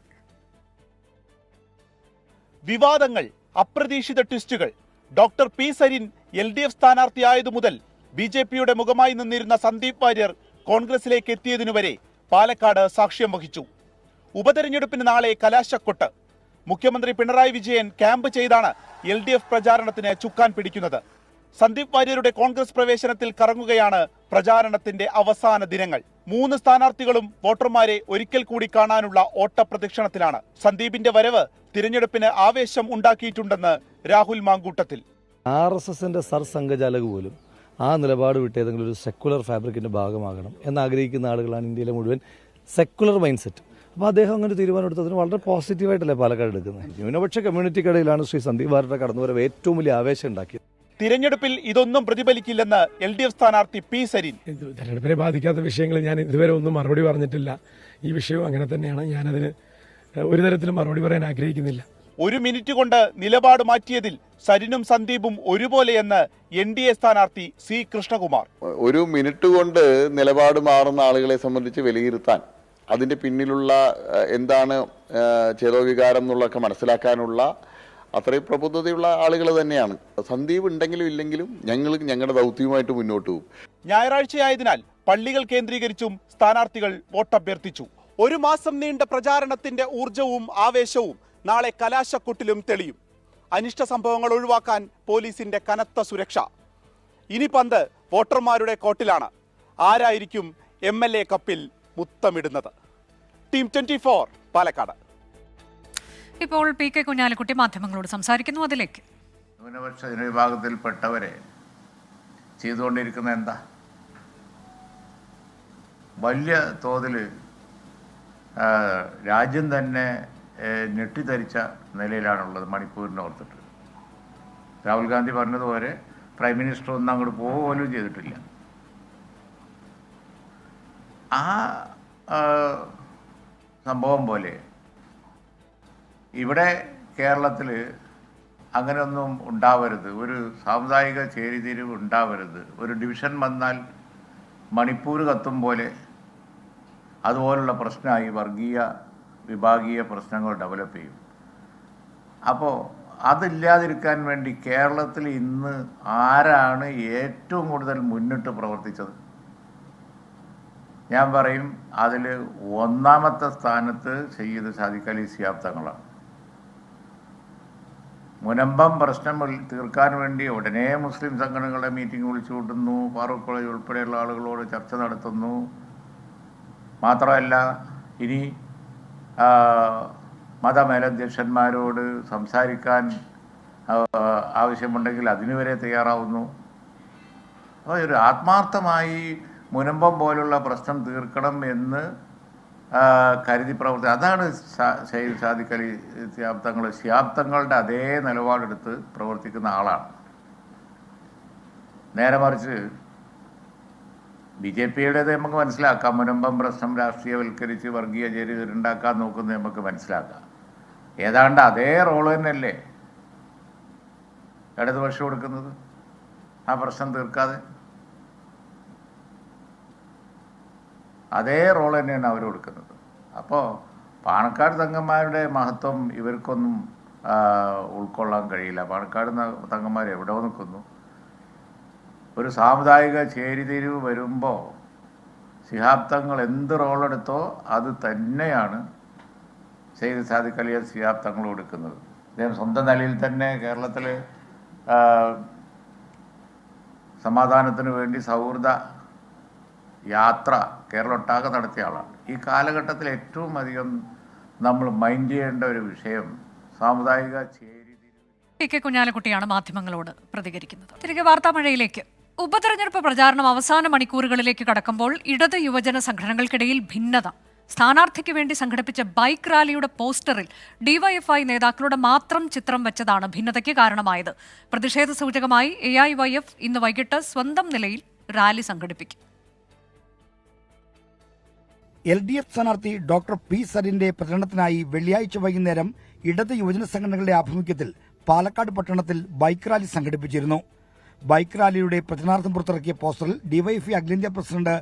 വിവാദങ്ങൾ, അപ്രതീക്ഷിത ട്വിസ്റ്റുകൾ. ഡോക്ടർ പി സരിൻ LDF സ്ഥാനാർത്ഥിയായതു മുതൽ BJPയുടെ മുഖമായി നിന്നിരുന്ന സന്ദീപ് വാര്യർ കോൺഗ്രസിലേക്ക് എത്തിയതിനുവരെ പാലക്കാട് സാക്ഷ്യം വഹിച്ചു. ഉപതെരഞ്ഞെടുപ്പിന് നാളെ കലാശക്കൊട്ട്. മുഖ്യമന്ത്രി പിണറായി വിജയൻ ക്യാമ്പ് ചെയ്താണ് LDF പ്രചാരണത്തിന് ചുക്കാൻ പിടിക്കുന്നത്. സന്ദീപ് വാര്യരുടെ കോൺഗ്രസ് പ്രവേശനത്തിൽ കറങ്ങുകയാണ് പ്രചാരണത്തിന്റെ അവസാന ദിനങ്ങൾ. 3 സ്ഥാനാർത്ഥികളും വോട്ടർമാരെ ഒരിക്കൽ കൂടി കാണാനുള്ള ഓട്ടപ്രദക്ഷിണത്തിലാണ്. സന്ദീപിന്റെ വരവ് തിരഞ്ഞെടുപ്പിന് ആവേശം ഉണ്ടാക്കിയിട്ടുണ്ടെന്ന് രാഹുൽ മാങ്കൂട്ടത്തിൽ. RSSന്റെ സർസംഘചാലക് പോലും ആ നിലപാട് വിട്ട് ഏതെങ്കിലും ഒരു സെക്കുലർ ഫാബ്രിക്കിന്റെ ഭാഗമാകണം എന്നാഗ്രഹിക്കുന്ന ആളുകളാണ് ഇന്ത്യയിലെ മുഴുവൻ സെക്കുലർ മൈൻഡ് സെറ്റ്. അപ്പോൾ അദ്ദേഹം അങ്ങനെ തീരുമാനം എടുത്തതിന് വളരെ പോസിറ്റീവായിട്ടല്ലേ പാലക്കാട് എടുക്കുന്നത്. ന്യൂനപക്ഷ കമ്മ്യൂണിറ്റിക്കിടയിലാണ് ശ്രീ സന്ദീപ് വാര്യരുടെ കടന്നുവരവ് ഏറ്റവും വലിയ ആവേശം ഉണ്ടാക്കിയത്. തിരഞ്ഞെടുപ്പിൽ ഇതൊന്നും പ്രതിഫലിക്കില്ലെന്ന് LDF സ്ഥാനാർത്ഥി പി സരിൻ. തെരഞ്ഞെടുപ്പിനെ ബാധിക്കാത്ത വിഷയങ്ങൾ ഞാൻ ഇതുവരെ ഒന്നും മറുപടി പറഞ്ഞിട്ടില്ല. ഈ വിഷയവും അങ്ങനെ തന്നെയാണ്. ഞാനതിന് ഒരു തരത്തിലും മറുപടി പറയാൻ ആഗ്രഹിക്കുന്നില്ല. 1 മിനിറ്റ് കൊണ്ട് നിലപാട് മാറ്റിയതിൽ സരിനും സന്ദീപും ഒരുപോലെയെന്ന് NDA സ്ഥാനാർത്ഥി C കൃഷ്ണകുമാർ. 1 മിനിറ്റ് കൊണ്ട് നിലപാട് മാറുന്ന ആളുകളെ സംബന്ധിച്ച് വിലയിരുത്താൻ, അതിന്റെ പിന്നിലുള്ള എന്താണ് ചേതോവികാരം എന്നുള്ളതൊക്കെ മനസ്സിലാക്കാനുള്ള അത്രയും പ്രബുദ്ധതയുള്ള ആളുകൾ തന്നെയാണ്. സന്ദീപ് ഉണ്ടെങ്കിലും ഇല്ലെങ്കിലും ഞങ്ങൾ ഞങ്ങളുടെ ദൗത്യവുമായിട്ട് മുന്നോട്ട് പോകും. ഞായറാഴ്ചയായതിനാൽ പള്ളികൾ കേന്ദ്രീകരിച്ചും സ്ഥാനാർത്ഥികൾ വോട്ടഭ്യർത്ഥിച്ചു. 1 മാസം നീണ്ട പ്രചാരണത്തിന്റെ ഊർജവും ആവേശവും നാളെ കലാശക്കൊട്ടിലും തെളിയും. അനിഷ്ട സംഭവങ്ങൾ ഒഴിവാക്കാൻ പോലീസിന്റെ കനത്ത സുരക്ഷ. ഇനി പന്ത് വോട്ടർമാരുടെ കോട്ടിലാണ്. ആരായിരിക്കും MLA കപ്പിൽ മുത്തമിടുന്നത്? ടീം 24 പാലക്കാട്. ഇപ്പോൾ PK കുഞ്ഞാലിക്കുട്ടി മാധ്യമങ്ങളോട് സംസാരിക്കുന്നു. അതിലേക്ക് ന്യൂനപക്ഷ ജനവിഭാഗത്തിൽപ്പെട്ടവരെ ചെയ്തുകൊണ്ടിരിക്കുന്ന എന്താ? വലിയ തോതിൽ രാജ്യം തന്നെ ഞെട്ടിധരിച്ച നിലയിലാണുള്ളത്. മണിപ്പൂരിനെ ഓർത്തിട്ട് രാഹുൽ ഗാന്ധി പറഞ്ഞതുപോലെ പ്രൈം മിനിസ്റ്റർ ഒന്നും അങ്ങോട്ട് പോലും ചെയ്തിട്ടില്ല. ആ സംഭവം പോലെ ഇവിടെ കേരളത്തിൽ അങ്ങനെയൊന്നും ഉണ്ടാവരുത്. ഒരു സാമുദായിക ചേരിതിരിവ് ഉണ്ടാവരുത്. ഒരു ഡിവിഷൻ വന്നാൽ മണിപ്പൂർ കത്തും പോലെ അതുപോലുള്ള പ്രശ്നമായി വർഗീയ വിഭാഗീയ പ്രശ്നങ്ങൾ ഡെവലപ്പ് ചെയ്യും. അപ്പോൾ അതില്ലാതിരിക്കാൻ വേണ്ടി കേരളത്തിൽ ഇന്ന് ആരാണ് ഏറ്റവും കൂടുതൽ മുന്നിട്ട് പ്രവർത്തിച്ചത്? ഞാൻ പറയും അതിൽ ഒന്നാമത്തെ സ്ഥാനത്ത് സയ്യിദ് സാദിഖ് അലി ശിഹാബ് തങ്ങളാണ്. മുനമ്പം പ്രശ്നം തീർക്കാൻ വേണ്ടി ഉടനെ മുസ്ലിം സംഘടനകളുടെ മീറ്റിംഗ് വിളിച്ചു കൂട്ടുന്നു. ഫാറൂഖ് കോളേജ് ഉൾപ്പെടെയുള്ള ആളുകളോട് ചർച്ച നടത്തുന്നു. മാത്രമല്ല ഇനി മതമേലധ്യക്ഷന്മാരോട് സംസാരിക്കാൻ ആവശ്യമുണ്ടെങ്കിൽ അതിനുവരെ തയ്യാറാവുന്നു. അപ്പോൾ ഒരു ആത്മാർത്ഥമായി മുനമ്പം പോലുള്ള പ്രശ്നം തീർക്കണം എന്ന് കരുതി പ്രവർത്തി അതാണ് സയ്യിദ് സാദിഖ് അലി ശിഹാബ് തങ്ങൾ. ശിഹാബ് തങ്ങളുടെ അതേ നിലപാടെടുത്ത് പ്രവർത്തിക്കുന്ന ആളാണ്. നേരെ മറിച്ച് BJPയുടേത് നമുക്ക് മനസ്സിലാക്കാം. മുനമ്പം പ്രശ്നം രാഷ്ട്രീയവൽക്കരിച്ച് വർഗീയ ചേരിതിരുണ്ടാക്കാൻ നോക്കുന്നത് നമുക്ക് മനസ്സിലാക്കാം. ഏതാണ്ട് അതേ റോള് തന്നെയല്ലേ ഇടതുപക്ഷം കൊടുക്കുന്നത് ആ പ്രശ്നം തീർക്കാതെ? അതേ റോൾ തന്നെയാണ് അവർ കൊടുക്കുന്നത്. അപ്പോൾ പാണക്കാട് തങ്ങന്മാരുടെ മഹത്വം ഇവർക്കൊന്നും ഉൾക്കൊള്ളാൻ കഴിയില്ല. പാണക്കാട് തങ്ങന്മാർ എവിടെ നിൽക്കുന്നു? ഒരു സാമുദായിക ചേരിതിരിവ് വരുമ്പോൾ ശിഹാബ് തങ്ങൾ എന്ത് റോളെടുത്തോ അത് തന്നെയാണ് സയ്യിദ് സാദിഖ് അലി ശിഹാബ് തങ്ങൾ കൊടുക്കുന്നത്. അദ്ദേഹം സ്വന്തം നിലയിൽ തന്നെ കേരളത്തിൽ സമാധാനത്തിന് വേണ്ടി സൗഹൃദ യാത്ര കേരളമൊട്ടാകെ നടത്തിയ ആളാണ്. ഈ കാലഘട്ടത്തിൽ ഏറ്റവും അധികം നമ്മൾ മൈൻഡ് ചെയ്യേണ്ട ഒരു വിഷയം സാമുദായിക കെ കുഞ്ഞാലിക്കുട്ടിയാണ് മാധ്യമങ്ങളോട് പ്രതികരിക്കുന്നത്. തിരികെ വാർത്താമഴയിലേക്ക്. ഉപതെരഞ്ഞെടുപ്പ് പ്രചാരണം അവസാന മണിക്കൂറുകളിലേക്ക് കടക്കുമ്പോൾ ഇടത് യുവജന സംഘടനകൾക്കിടയിൽ ഭിന്നത. സ്ഥാനാർത്ഥിക്ക് വേണ്ടി സംഘടിപ്പിച്ച ബൈക്ക് റാലിയുടെ പോസ്റ്ററിൽ ഡിവൈഎഫ്ഐ നേതാക്കളുടെ മാത്രം ചിത്രം വെച്ചതാണ് ഭിന്നതയ്ക്ക് കാരണമായത്. പ്രതിഷേധ സൂചകമായി AIYF ഇന്ന് വൈകിട്ട് സ്വന്തം നിലയിൽ റാലി സംഘടിപ്പിക്കും. LDF സ്ഥാനാർത്ഥി ഡോക്ടർ പി സരിന്റെ പ്രചരണത്തിനായി വെള്ളിയാഴ്ച വൈകുന്നേരം ഇടത് യുവജന സംഘടനകളുടെ ആഭിമുഖ്യത്തിൽ പാലക്കാട് പട്ടണത്തിൽ ബൈക്ക് റാലി സംഘടിപ്പിച്ചിരുന്നു. ബൈക്ക് റാലിയുടെ പ്രചരണാർത്ഥം പുറത്തിറക്കിയ പോസ്റ്ററിൽ ഡിവൈഎഫ്ഐ അഖിലേന്ത്യാ പ്രസിഡന്റ്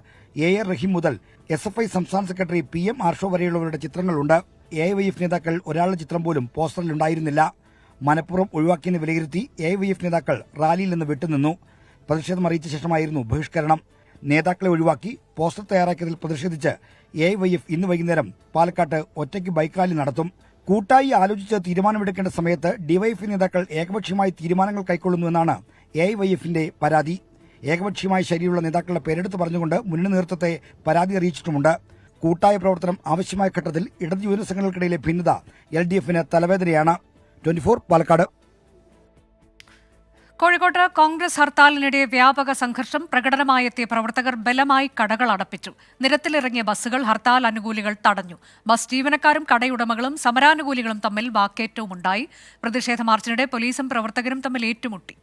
AR റഹീം മുതൽ SFI സംസ്ഥാന സെക്രട്ടറി PM ആർഷോ വരെയുള്ളവരുടെ ചിത്രങ്ങളുണ്ട്. AIYF നേതാക്കൾ ഒരാളുടെ ചിത്രം പോലും പോസ്റ്ററിൽ ഉണ്ടായിരുന്നില്ല. മനഃപൂർവ്വം ഒഴിവാക്കിയെന്ന് വിലയിരുത്തി AIYF നേതാക്കൾ റാലിയിൽ നിന്ന് വിട്ടുനിന്നു. പ്രതിഷേധം അറിയിച്ച ശേഷമായിരുന്നു ബഹിഷ്കരണം. നേതാക്കളെ ഒഴിവാക്കി പോസ്റ്റർ തയ്യാറാക്കിയതിൽ പ്രതിഷേധിച്ച് AIYF ഇന്ന് വൈകുന്നേരം പാലക്കാട്ട് ഒറ്റയ്ക്ക് ബൈക്ക് റാലി നടത്തും. കൂട്ടായി ആലോചിച്ച് തീരുമാനമെടുക്കേണ്ട സമയത്ത് ഡിവൈഎഫ്ഐ നേതാക്കൾ ഏകപക്ഷീയമായി തീരുമാനങ്ങൾ കൈക്കൊള്ളുന്നുവെന്നാണ് AIYFന്റെ പരാതി. ഏകപക്ഷീയമായ ശൈലിയുള്ള നേതാക്കളുടെ പേരെടുത്ത് പറഞ്ഞുകൊണ്ട് മുന്നണി നേതൃത്വത്തെ പരാതി അറിയിച്ചിട്ടുമുണ്ട്. കൂട്ടായ പ്രവർത്തനം ആവശ്യമായ ഘട്ടത്തിൽ ഇടത് യുവജന സംഘടനകൾക്കിടയിലെ ഭിന്നത LDFന് തലവേദനയാണ്. 24 പാലക്കാട്. കോഴിക്കോട്ട് കോൺഗ്രസ് ഹർത്താലിനിടെ വ്യാപക സംഘർഷം. പ്രകടനമായെത്തിയ പ്രവർത്തകർ ബലമായി കടകൾ അടപ്പിച്ചു. നിരത്തിലിറങ്ങിയ ബസ്സുകൾ ഹർത്താൽ അനുകൂലികൾ തടഞ്ഞു. ബസ് ജീവനക്കാരും കടയുടമകളും സമരാനുകൂലികളും തമ്മിൽ വാക്കേറ്റവുമുണ്ടായി. പ്രതിഷേധ മാർച്ചിനിടെ പോലീസും പ്രവർത്തകരും തമ്മിൽ ഏറ്റുമുട്ടി.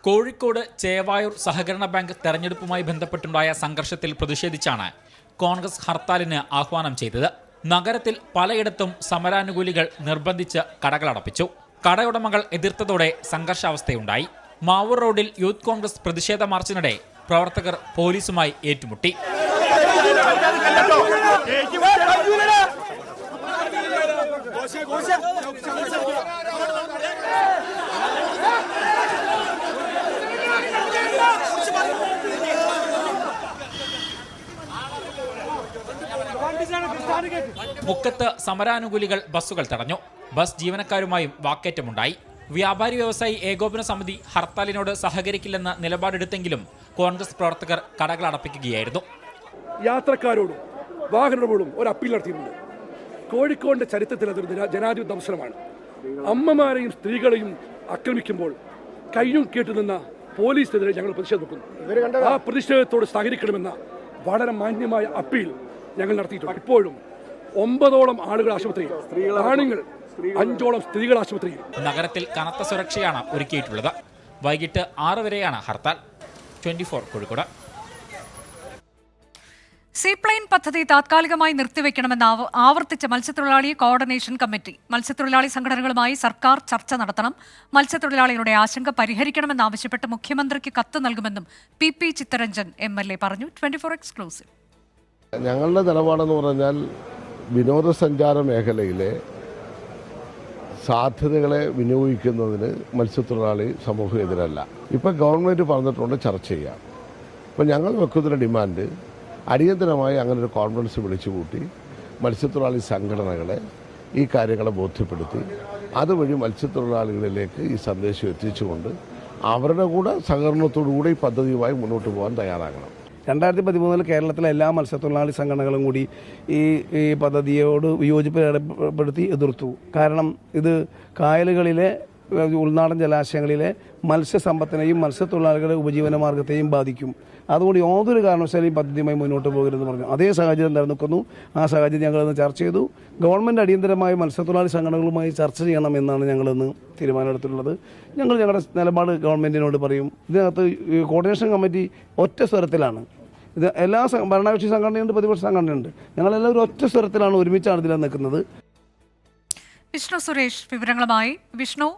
കോഴിക്കോട് ചേവായൂർ സഹകരണ ബാങ്ക് തെരഞ്ഞെടുപ്പുമായി ബന്ധപ്പെട്ടുണ്ടായ സംഘർഷത്തിൽ പ്രതിഷേധിച്ചാണ് കോൺഗ്രസ് ഹർത്താലിന് ആഹ്വാനം ചെയ്തത്. നഗരത്തിൽ പലയിടത്തും സമരാനുകൂലികൾ നിർബന്ധിച്ച് കടകളടപ്പിച്ചു. കടയുടമകൾ എതിർത്തതോടെ സംഘർഷാവസ്ഥയുണ്ടായി. മാവൂർ റോഡിൽ യൂത്ത് കോൺഗ്രസ് പ്രതിഷേധ മാർച്ചിനിടെ പ്രവർത്തകർ പോലീസുമായി ഏറ്റുമുട്ടി. മുക്കത്ത് സമരാനുകൂലികൾ ബസ്സുകൾ തടഞ്ഞു. ബസ് ജീവനക്കാരുമായും വാക്കേറ്റമുണ്ടായി. വ്യാപാരി വ്യവസായി ഏകോപന സമിതി ഹർത്താലിനോട് സഹകരിക്കില്ലെന്ന നിലപാടെടുത്തെങ്കിലും കോൺഗ്രസ് പ്രവർത്തകർ കടകൾ അടപ്പിക്കുകയായിരുന്നു. യാത്രക്കാരോടും വാഹനങ്ങളോടും ഒരു അപ്പീൽ നടത്തിയിട്ടുണ്ട്. കോഴിക്കോടിന്റെ ചരിത്രത്തിൽ അതൊരു ജനാധിപത്യ അവസരമാണ്. അമ്മമാരെയും സ്ത്രീകളെയും ആക്രമിക്കുമ്പോൾ കയ്യും കേട്ടുനിന്ന പോലീസിനെതിരെ ഞങ്ങൾ പ്രതിഷേധം വെക്കുന്നു. ആ പ്രതിഷേധത്തോട് സഹകരിക്കണമെന്ന വളരെ മാന്യമായ അപ്പീൽ ഞങ്ങൾ നടത്തിയിട്ടുണ്ട്. ഇപ്പോഴും 9ഓളം ആളുകൾ ആശുപത്രിയിൽ, ആണുങ്ങൾ 5ഓളം സ്ത്രീകൾ ആശുപത്രിയിൽ. നഗരത്തിൽ കനത്ത സുരക്ഷയാണ് ഒരുക്കിയിട്ടുള്ളത്. വൈകിട്ട് 6 വരെയാണ് ഹർത്താൽ. 24 കോഴിക്കോട്. സീപ്ലെയിൻ പദ്ധതി താത്കാലികമായി നിർത്തിവെക്കണമെന്ന് ആവർത്തിച്ച മത്സ്യത്തൊഴിലാളി കോർഡിനേഷൻ കമ്മിറ്റി. മത്സ്യത്തൊഴിലാളി സംഘടനകളുമായി സർക്കാർ ചർച്ച നടത്തണം. മത്സ്യത്തൊഴിലാളികളുടെ ആശങ്ക പരിഹരിക്കണമെന്നാവശ്യപ്പെട്ട് മുഖ്യമന്ത്രിക്ക് കത്ത് നൽകുമെന്നും PP ചിത്തരഞ്ജൻ MLA പറഞ്ഞു. 24 എക്സ്ക്ലൂസീവ്. ഞങ്ങളുടെ നിലപാടെന്ന് പറഞ്ഞാൽ വിനോദസഞ്ചാര മേഖലയിലെ സാധ്യതകളെ വിനിയോഗിക്കുന്നതിന് മത്സ്യത്തൊഴിലാളി സമൂഹം എതിരല്ല. ഇപ്പം ഗവൺമെൻറ് പറഞ്ഞിട്ടുണ്ട് ചർച്ച ചെയ്യാം. ഇപ്പം ഞങ്ങൾ വെക്കുന്ന ഡിമാൻഡ് അടിയന്തരമായി അങ്ങനെ ഒരു കോൺഫറൻസ് വിളിച്ചുകൂട്ടി മത്സ്യത്തൊഴിലാളി സംഘടനകളെ ഈ കാര്യങ്ങളെ ബോധ്യപ്പെടുത്തി അതുവഴി മത്സ്യത്തൊഴിലാളികളിലേക്ക് ഈ സന്ദേശം എത്തിച്ചുകൊണ്ട് അവരുടെ കൂടെ സഹകരണത്തോടുകൂടി ഈ പദ്ധതിയുമായി മുന്നോട്ട് പോകാൻ തയ്യാറാകണം. 2013 കേരളത്തിലെ എല്ലാ മത്സ്യത്തൊഴിലാളി സംഘടനകളും കൂടി ഈ പദ്ധതിയോട് വിയോജിപ്പ് ഏർപ്പെടുത്തി എതിർത്തു. കാരണം ഇത് കായലുകളിലെ ഉൾനാടൻ ജലാശയങ്ങളിലെ മത്സ്യസമ്പത്തിനെയും മത്സ്യത്തൊഴിലാളികളുടെ ഉപജീവന മാർഗത്തെയും ബാധിക്കും. അതുകൊണ്ട് യാതൊരു കാരണവശാലും ഈ പദ്ധതിയുമായി മുന്നോട്ട് പോകരുതെന്ന് പറഞ്ഞു. അതേ സാഹചര്യം നിലനിൽക്കുന്നു. ആ സാഹചര്യം ഞങ്ങളിന്ന് ചർച്ച ചെയ്തു. ഗവൺമെൻറ് അടിയന്തരമായി മത്സ്യത്തൊഴിലാളി സംഘടനകളുമായി ചർച്ച ചെയ്യണമെന്നാണ് ഞങ്ങളിന്ന് തീരുമാനമെടുത്തിട്ടുള്ളത്. ഞങ്ങൾ ഞങ്ങളുടെ നിലപാട് ഗവൺമെൻറ്റിനോട് പറയും. ഇതിനകത്ത് കോർഡിനേഷൻ കമ്മിറ്റി ഒറ്റ സ്വരത്തിലാണ്. ഇത് എല്ലാ ഭരണകക്ഷി സംഘടനയുണ്ട്, പ്രതിപക്ഷ സംഘടനയുണ്ട്. ഞങ്ങളെല്ലാവരും ഒറ്റ സ്വരത്തിലാണ്, ഒരുമിച്ചാണ് ഇതിൽ നിൽക്കുന്നത്. വിഷ്ണു സുരേഷ് വിവരങ്ങളുമായി. വിഷ്ണു,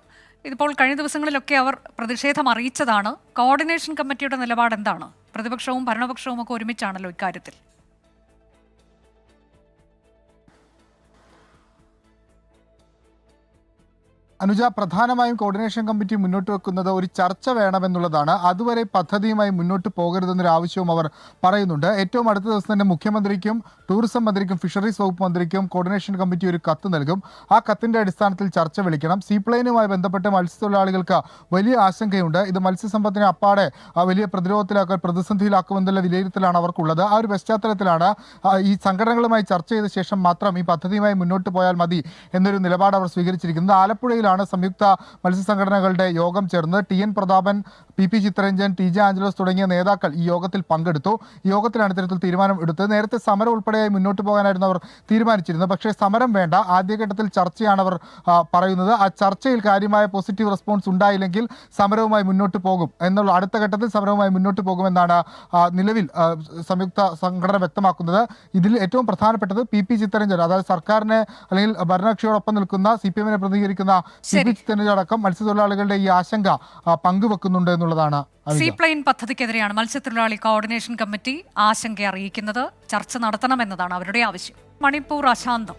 ഇതിപ്പോൾ കഴിഞ്ഞ ദിവസങ്ങളിലൊക്കെ അവർ പ്രതിഷേധം അറിയിച്ചതാണ്. കോർഡിനേഷൻ കമ്മിറ്റിയുടെ നിലപാട് എന്താണ്? പ്രതിപക്ഷവും ഭരണപക്ഷവും ഒക്കെ ഒരുമിച്ചാണല്ലോ ഇക്കാര്യത്തിൽ. അനുജ, പ്രധാനമായും കോർഡിനേഷൻ കമ്മിറ്റി മുന്നോട്ട് വെക്കുന്നത് ഒരു ചർച്ച വേണമെന്നുള്ളതാണ്. അതുവരെ പദ്ധതിയുമായി മുന്നോട്ട് പോകരുതെന്നൊരു ആവശ്യവും അവർ പറയുന്നുണ്ട്. ഏറ്റവും അടുത്ത ദിവസം തന്നെ മുഖ്യമന്ത്രിക്കും ടൂറിസം മന്ത്രിക്കും ഫിഷറീസ് വകുപ്പ് മന്ത്രിക്കും കോർഡിനേഷൻ കമ്മിറ്റി ഒരു കത്ത് നൽകും. ആ കത്തിന്റെ അടിസ്ഥാനത്തിൽ ചർച്ച വിളിക്കണം. സീപ്ലെയിനുമായി ബന്ധപ്പെട്ട് മത്സ്യത്തൊഴിലാളികൾക്ക് വലിയ ആശങ്കയുണ്ട്. ഇത് മത്സ്യസമ്പത്തിനെ അപ്പാടെ വലിയ പ്രതിരോധത്തിലാക്കാൻ, പ്രതിസന്ധിയിലാക്കുമെന്നുള്ള വിലയിരുത്തലാണ് അവർക്കുള്ളത്. ആ ഒരു പശ്ചാത്തലത്തിലാണ് ഈ സംഘടനകളുമായി ചർച്ച ചെയ്ത ശേഷം മാത്രം ഈ പദ്ധതിയുമായി മുന്നോട്ട് പോയാൽ മതി എന്നൊരു നിലപാട് അവർ സ്വീകരിച്ചിരിക്കുന്നത്. ആലപ്പുഴയിലാണ് സംയുക്ത മത്സ്യസംഘടനകളുടെ യോഗം ചേർന്നത്. TN. Prathapan, P. Chitharanjan, TJ. Angelos തുടങ്ങിയ നേതാക്കൾ ഈ യോഗത്തിൽ പങ്കെടുത്തു. ഈ യോഗത്തിലാണ് ഇത്തരത്തിൽ തീരുമാനം എടുത്തത്. നേരത്തെ സമരം ഉൾപ്പെടെയായി മുന്നോട്ട് പോകാനായിരുന്നു അവർ തീരുമാനിച്ചിരുന്നത്. പക്ഷേ സമരം വേണ്ട, ആദ്യഘട്ടത്തിൽ ചർച്ചയാണ് അവർ പറയുന്നത്. ആ ചർച്ചയിൽ കാര്യമായ പോസിറ്റീവ് റെസ്പോൺസ് ഉണ്ടായില്ലെങ്കിൽ സമരവുമായി മുന്നോട്ട് പോകും എന്നുള്ള, അടുത്ത ഘട്ടത്തിൽ സമരവുമായി മുന്നോട്ട് പോകുമെന്നാണ് നിലവിൽ സംയുക്ത സംഘടന വ്യക്തമാക്കുന്നത്. ഇതിൽ ഏറ്റവും പ്രധാനപ്പെട്ടത് പി. ചിത്രരഞ്ജൻ, അതായത് സർക്കാരിനെ അല്ലെങ്കിൽ ഭരണകക്ഷിയോടൊപ്പം നിൽക്കുന്ന CPM-നെ പ്രതിനിധീകരിക്കുന്ന പി. ചിത്രരഞ്ജൻ അടക്കം മത്സ്യത്തൊഴിലാളികളുടെ ഈ ആശങ്ക പങ്കുവെക്കുന്നുണ്ട് എന്നുള്ളതാണ്. സീപ്ലെയിൻ പദ്ധതിക്കെതിരെയാണ് മത്സ്യത്തൊഴിലാളി കോർഡിനേഷൻ കമ്മിറ്റി ആശങ്ക അറിയിക്കുന്നത്. ചർച്ച നടത്തണമെന്നതാണ് അവരുടെ ആവശ്യം. മണിപ്പൂർ അശാന്തം.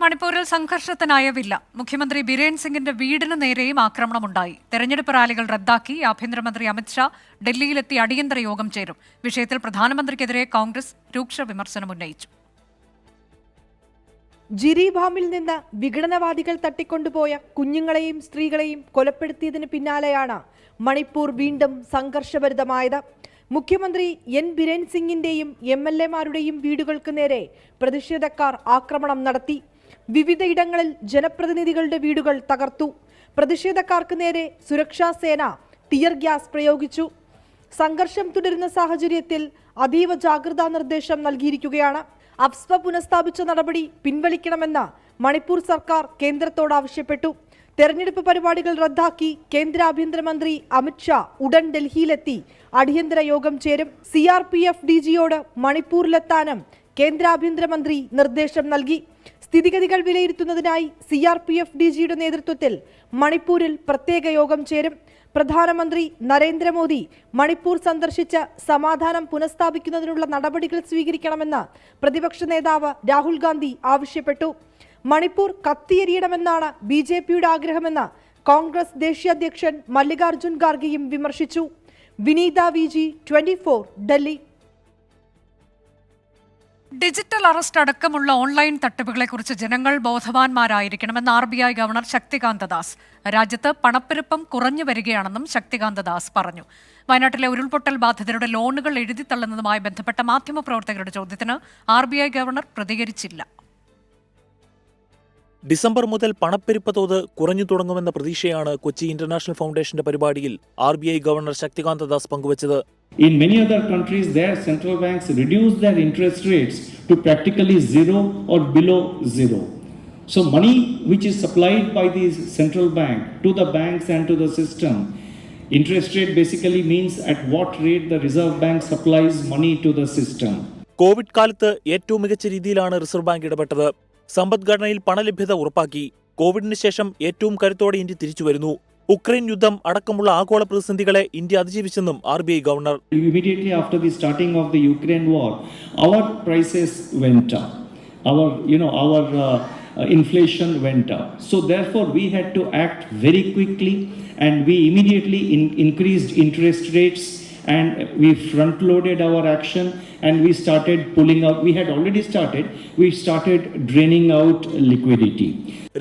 മണിപ്പൂരിൽ സംഘർഷത്തിനായവില്ല. മുഖ്യമന്ത്രി ബിരേൻ സിംഗിന്റെ വീടിന് നേരെയും ആക്രമണമുണ്ടായി. തെരഞ്ഞെടുപ്പ് റാലികൾ റദ്ദാക്കി. ആഭ്യന്തരമന്ത്രി അമിത്ഷാ ഡൽഹിയിലെത്തി അടിയന്തര യോഗം ചേരും. വിഷയത്തിൽ പ്രധാനമന്ത്രിക്കെതിരെ കോൺഗ്രസ് രൂക്ഷ വിമർശനം ഉന്നയിച്ചു. ജിരിബാമിൽ നിന്ന് വിഘടനവാദികൾ തട്ടിക്കൊണ്ടുപോയ കുഞ്ഞുങ്ങളെയും സ്ത്രീകളെയും കൊലപ്പെടുത്തിയതിന് പിന്നാലെയാണ് മണിപ്പൂർ വീണ്ടും സംഘർഷഭരിതമായത്. മുഖ്യമന്ത്രി എൻ ബിരേൻ സിംഗിന്റെയും MLA-മാരുടെയും വീടുകൾക്ക് നേരെ പ്രതിഷേധക്കാർ ആക്രമണം നടത്തി. വിവിധയിടങ്ങളിൽ ജനപ്രതിനിധികളുടെ വീടുകൾ തകർത്തു. പ്രതിഷേധക്കാർക്ക് നേരെ സുരക്ഷാ സേന ടിയർ ഗ്യാസ് പ്രയോഗിച്ചു. സംഘർഷം തുടരുന്ന സാഹചര്യത്തിൽ അതീവ ജാഗ്രതാ നിർദ്ദേശം നൽകിയിരിക്കുകയാണ്. അഫ്സ്പ പുനഃസ്ഥാപിച്ച നടപടി പിൻവലിക്കണമെന്ന് മണിപ്പൂർ സർക്കാർ കേന്ദ്രത്തോട് ആവശ്യപ്പെട്ടു. തെരഞ്ഞെടുപ്പ് പരിപാടികൾ റദ്ദാക്കി. കേന്ദ്ര ആഭ്യന്തരമന്ത്രി അമിത്ഷാ ഉടൻ ഡൽഹിയിലെത്തി അടിയന്തര യോഗം ചേരും. CRPF DG-യോട് മണിപ്പൂരിലെത്താനും കേന്ദ്ര ആഭ്യന്തരമന്ത്രി നിർദ്ദേശം നൽകി. സ്ഥിതിഗതികൾ വിലയിരുത്തുന്നതിനായി CRPF DG-യുടെ നേതൃത്വത്തിൽ മണിപ്പൂരിൽ പ്രത്യേക യോഗം ചേരും. പ്രധാനമന്ത്രി നരേന്ദ്രമോദി മണിപ്പൂർ സന്ദർശിച്ച് സമാധാനം പുനഃസ്ഥാപിക്കുന്നതിനുള്ള നടപടികൾ സ്വീകരിക്കണമെന്ന് പ്രതിപക്ഷ നേതാവ് രാഹുൽ ഗാന്ധി ആവശ്യപ്പെട്ടു. മണിപ്പൂർ കത്തിയെരിയണമെന്നാണ് BJP-യുടെ ആഗ്രഹമെന്ന് കോൺഗ്രസ് ദേശീയ അധ്യക്ഷൻ മല്ലികാർജുൻ ഖാർഗെയും വിമർശിച്ചു. വിനീത VG 24 ഡൽഹി. ഡിജിറ്റൽ അറസ്റ്റ് അടക്കമുള്ള ഓൺലൈൻ തട്ടിപ്പുകളെക്കുറിച്ച് ജനങ്ങൾ ബോധവാന്മാരായിരിക്കണമെന്ന് RBI ഗവർണർ ശക്തികാന്ത ദാസ്. രാജ്യത്ത് പണപ്പെരുപ്പം കുറഞ്ഞു വരികയാണെന്നും ശക്തികാന്ത ദാസ് പറഞ്ഞു. വയനാട്ടിലെ ഉരുൾപൊട്ടൽ ബാധിതരുടെ ലോണുകൾ എഴുതിത്തള്ളുന്നതുമായി ബന്ധപ്പെട്ട മാധ്യമപ്രവർത്തകരുടെ ചോദ്യത്തിന് RBI ഗവർണർ പ്രതികരിച്ചില്ല. ഡിസംബർ മുതൽ പണപ്പെരുപ്പ തോത് കുറഞ്ഞു തുടങ്ങുമെന്ന പ്രതീക്ഷയാണ് കൊച്ചി ഇന്റർനാഷണൽ ഫൗണ്ടേഷന്റെ പരിപാടിയിൽ RBI ഗവർണർ ശക്തികാന്ത ദാസ് പങ്കുവച്ചത്. In many other countries, their central banks reduce their interest rates to practically zero or below zero. So money which is supplied by the central bank to the banks and to the system, interest rate basically means at what rate the Reserve Bank supplies money to the system. Covid കാലത്ത് ഏറ്റവും മികച്ച രീതിയിലാണ് reserve bank ഇടപെട്ടത്. സമ്പദ്ഘടനയിൽ പണലഭ്യത ഉറപ്പാക്കി. കോവിഡിന് ശേഷം ഏറ്റവും കരുത്തോടെ ഇന്ത്യ തിരിച്ചുവരുന്നു. ഉക്രൈൻ യുദ്ധം അടക്കമുള്ള ആഗോള പ്രതിസന്ധികളെ ഇന്ത്യ അതിജീവിച്ചെന്നും RBI governor. Immediately after the starting of the Ukraine war, our prices went up. Our inflation went up. So therefore we had to act very quickly and we immediately increased interest rates and we front loaded our action and we started pulling out. We started draining out liquidity.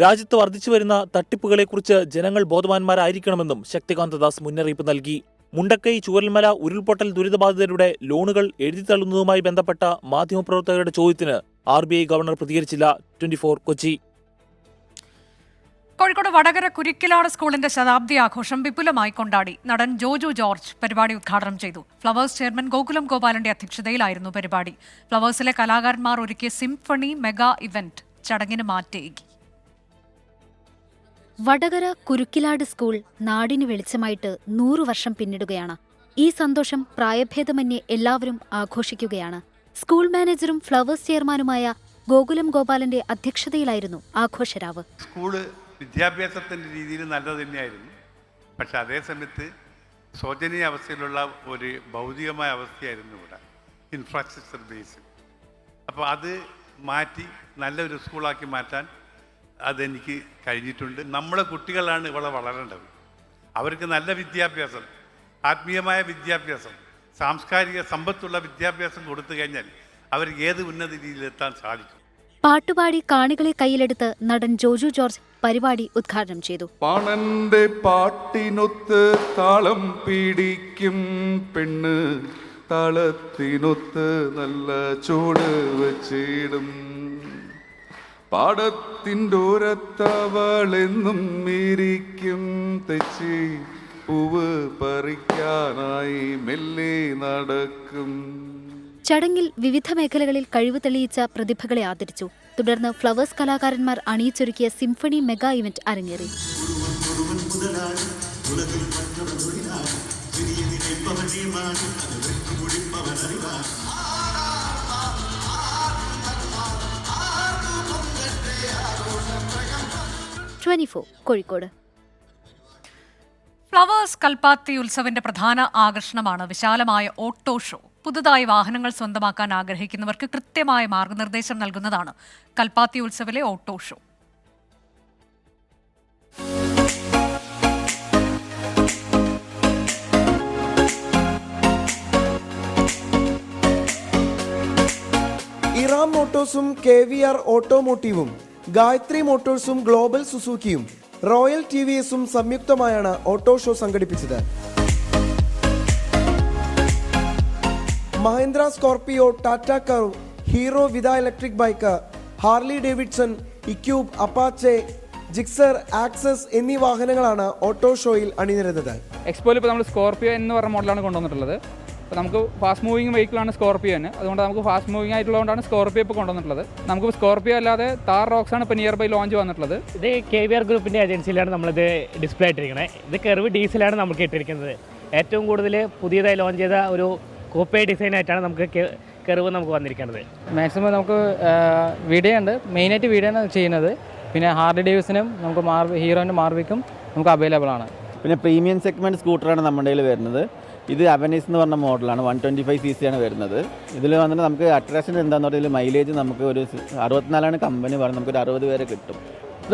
രാജ്യത്ത് വർദ്ധിച്ചു വരുന്ന തട്ടിപ്പുകളെക്കുറിച്ച് ജനങ്ങൾ ബോധവാന്മാരായിരിക്കണമെന്നും ശക്തികാന്ത ദാസ് മുന്നറിയിപ്പ് നൽകി. മുണ്ടക്കൈ ചൂരൽമല ഉരുൾപൊട്ടൽ ദുരിതബാധിതരുടെ ലോണുകൾ എഴുതിത്തള്ളുന്നതുമായി ബന്ധപ്പെട്ട മാധ്യമപ്രവർത്തകരുടെ ചോദ്യത്തിന് RBI ഗവർണർ പ്രതികരിച്ചില്ല. 24 കൊച്ചി. കോഴിക്കോട് വടകര കുരിക്കിലാട് സ്കൂളിന്റെ ശതാബ്ദി ആഘോഷം വിപുലമായി കൊണ്ടാടി. നടൻ ജോജു ജോർജ് പരിപാടി ഉദ്ഘാടനം ചെയ്തു. ഫ്ലവേഴ്സ് ചെയർമാൻ ഗോകുലം ഗോപാലന്റെ അധ്യക്ഷതയിലായിരുന്നു പരിപാടി. ഫ്ലവേഴ്സിലെ കലാകാരന്മാർ ഒരുക്കിയ സിംഫണി മെഗാ ഇവന്റ് ചടങ്ങിന് മാറ്റേകി. വടകര കുരുക്കിലാട് സ്കൂൾ നാടിന് വെളിച്ചമായിട്ട് 100 വർഷം പിന്നിടുകയാണ്. ഈ സന്തോഷം പ്രായഭേദമന്യേ എല്ലാവരും ആഘോഷിക്കുകയാണ്. സ്കൂൾ മാനേജറും ഫ്ലവേഴ്സ് ചെയർമാനുമായ ഗോകുലം ഗോപാലന്റെ അധ്യക്ഷതയിലായിരുന്നു ആഘോഷരാവ്. സ്കൂള് വിദ്യാഭ്യാസത്തിൻ്റെ രീതിയിൽ നല്ലത് തന്നെയായിരുന്നു. പക്ഷെ അതേസമയത്ത് ശോചനീയ അവസ്ഥയിലുള്ള ഒരു ഭൗതികമായ അവസ്ഥയായിരുന്നു ഇവിടെ, ഇൻഫ്രാസ്ട്രക്ചർ ബേസ്. അപ്പോൾ അത് മാറ്റി നല്ലൊരു സ്കൂളാക്കി മാറ്റാൻ അതെനിക്ക് കഴിഞ്ഞിട്ടുണ്ട്. നമ്മുടെ കുട്ടികളാണ് ഇവിടെ വളരേണ്ടത്. അവർക്ക് നല്ല വിദ്യാഭ്യാസം, ആത്മീയമായ വിദ്യാഭ്യാസം, സാംസ്കാരിക സമ്പത്തുള്ള വിദ്യാഭ്യാസം കൊടുത്തു കഴിഞ്ഞാൽ അവർക്ക് ഏത് ഉന്നത രീതിയിലെത്താൻ സാധിക്കും. പാട്ടുപാടി കാണികളെ കയ്യിലെടുത്ത് നടൻ ജോജു ജോർജ് പരിപാടി ഉദ്ഘാടനം ചെയ്തു. പണന്റെ പാട്ടിനൊത്ത് താളം പിടിക്കും പെണ്ണ്, താളത്തിനൊത്ത് നല്ല ചൂട് വച്ചിടും. പാടത്തിൻ്റെ ഓരത്തവളെന്നും ഇരിക്കും തെച്ചി, പൂവ് പറിക്കാനായി മെല്ലെ നടക്കും. ചടങ്ങിൽ വിവിധ മേഖലകളിൽ കഴിവ് തെളിയിച്ച പ്രതിഭകളെ ആദരിച്ചു. തുടർന്ന് ഫ്ലവേഴ്സ് കലാകാരന്മാർ അണിയിച്ചൊരുക്കിയ സിംഫണി മെഗാ ഇവന്റ് അരങ്ങേറി. കോഴിക്കോട്. ഫ്ലവേഴ്സ് കൽപ്പാത്തി ഉത്സവിന്റെ പ്രധാന ആകർഷണമാണ് വിശാലമായ ഓട്ടോ ഷോ. പുതുതായി വാഹനങ്ങൾ സ്വന്തമാക്കാൻ ആഗ്രഹിക്കുന്നവർക്ക് കൃത്യമായ മാർഗനിർദ്ദേശം നൽകുന്നതാണ് കൽപ്പാത്തി ഉത്സവിലെ ഓട്ടോ ഷോ. ഇറാം മോട്ടോഴ്സും KVR ഓട്ടോമോട്ടീവും ഗായത്രി മോട്ടോഴ്സും ഗ്ലോബൽ സുസുക്കിയും റോയൽ TVSും സംയുക്തമായാണ് ഓട്ടോ ഷോ സംഘടിപ്പിച്ചത്. Mahindra Scorpio, Tata Curvv, Hero Vida electric bike, Harley Davidson, iQube, Apache, Gixxer, Access എന്നീ വാഹനങ്ങളാണ് ഓട്ടോ ഷോയിൽ അണിനിരന്നത്. എക്സ്പോയിൽ ഇപ്പോൾ നമ്മൾ സ്കോർപിയോ എന്ന് പറഞ്ഞ മോഡലാണ് കൊണ്ടുവന്നിട്ടുള്ളത്. അപ്പോൾ നമുക്ക് ഫാസ്റ്റ് മൂവിങ് വെഹിക്കിളാണ് സ്കോർപിയോ തന്നെ. അതുകൊണ്ട് നമുക്ക് ഫാസ്റ്റ് മൂവിങ് ആയിട്ടുള്ളതുകൊണ്ടാണ് സ്കോർപിയോ ഇപ്പോൾ കൊണ്ടുവന്നിട്ടുള്ളത്. നമുക്ക് സ്കോർപിയോ അല്ലാതെ താർ റോക്സാണ് ഇപ്പോൾ നിയർ ബൈ ലോഞ്ച് വന്നിട്ടുള്ളത്. ഇത് KVR ഗ്രൂപ്പിൻ്റെ ഏജൻസിയിലാണ് നമ്മളിത് ഡിസ്പ്ലേ ഇട്ടിരിക്കുന്നത്. ഇത് കർവ് ഡീസലാണ് നമുക്ക് ഇട്ടിരിക്കുന്നത്. ഏറ്റവും കൂടുതൽ പുതിയതായി ലോഞ്ച് ചെയ്ത ഒരു കോപ്പേ ഡിസൈനായിട്ടാണ് നമുക്ക് കർവ് നമുക്ക് വന്നിരിക്കുന്നത്. മാക്സിമം നമുക്ക് വീഡിയോ ഉണ്ട്, മെയിനായിട്ട് വീഡിയോ ആണ് ചെയ്യുന്നത്. പിന്നെ ഹാർലി ഡേവിഡ്സനും നമുക്ക് ഹീറോൻ്റെ മാർവിക്കും നമുക്ക് അവൈലബിൾ ആണ്. പിന്നെ പ്രീമിയം സെഗ്മെൻറ്റ് സ്കൂട്ടറാണ് നമ്മുടെ കയ്യിൽ വരുന്നത്. ഇത് അവനീസ് എന്ന് പറഞ്ഞ മോഡലാണ്, 125cc ആണ് വരുന്നത്. ഇതിൽ വന്നിട്ട് നമുക്ക് അട്രാക്ഷൻ എന്താണെന്ന് പറഞ്ഞാൽ ഇതിൽ മൈലേജ് നമുക്ക് ഒരു 64 കമ്പനി പറഞ്ഞ് നമുക്കൊരു 60 വരെ കിട്ടും.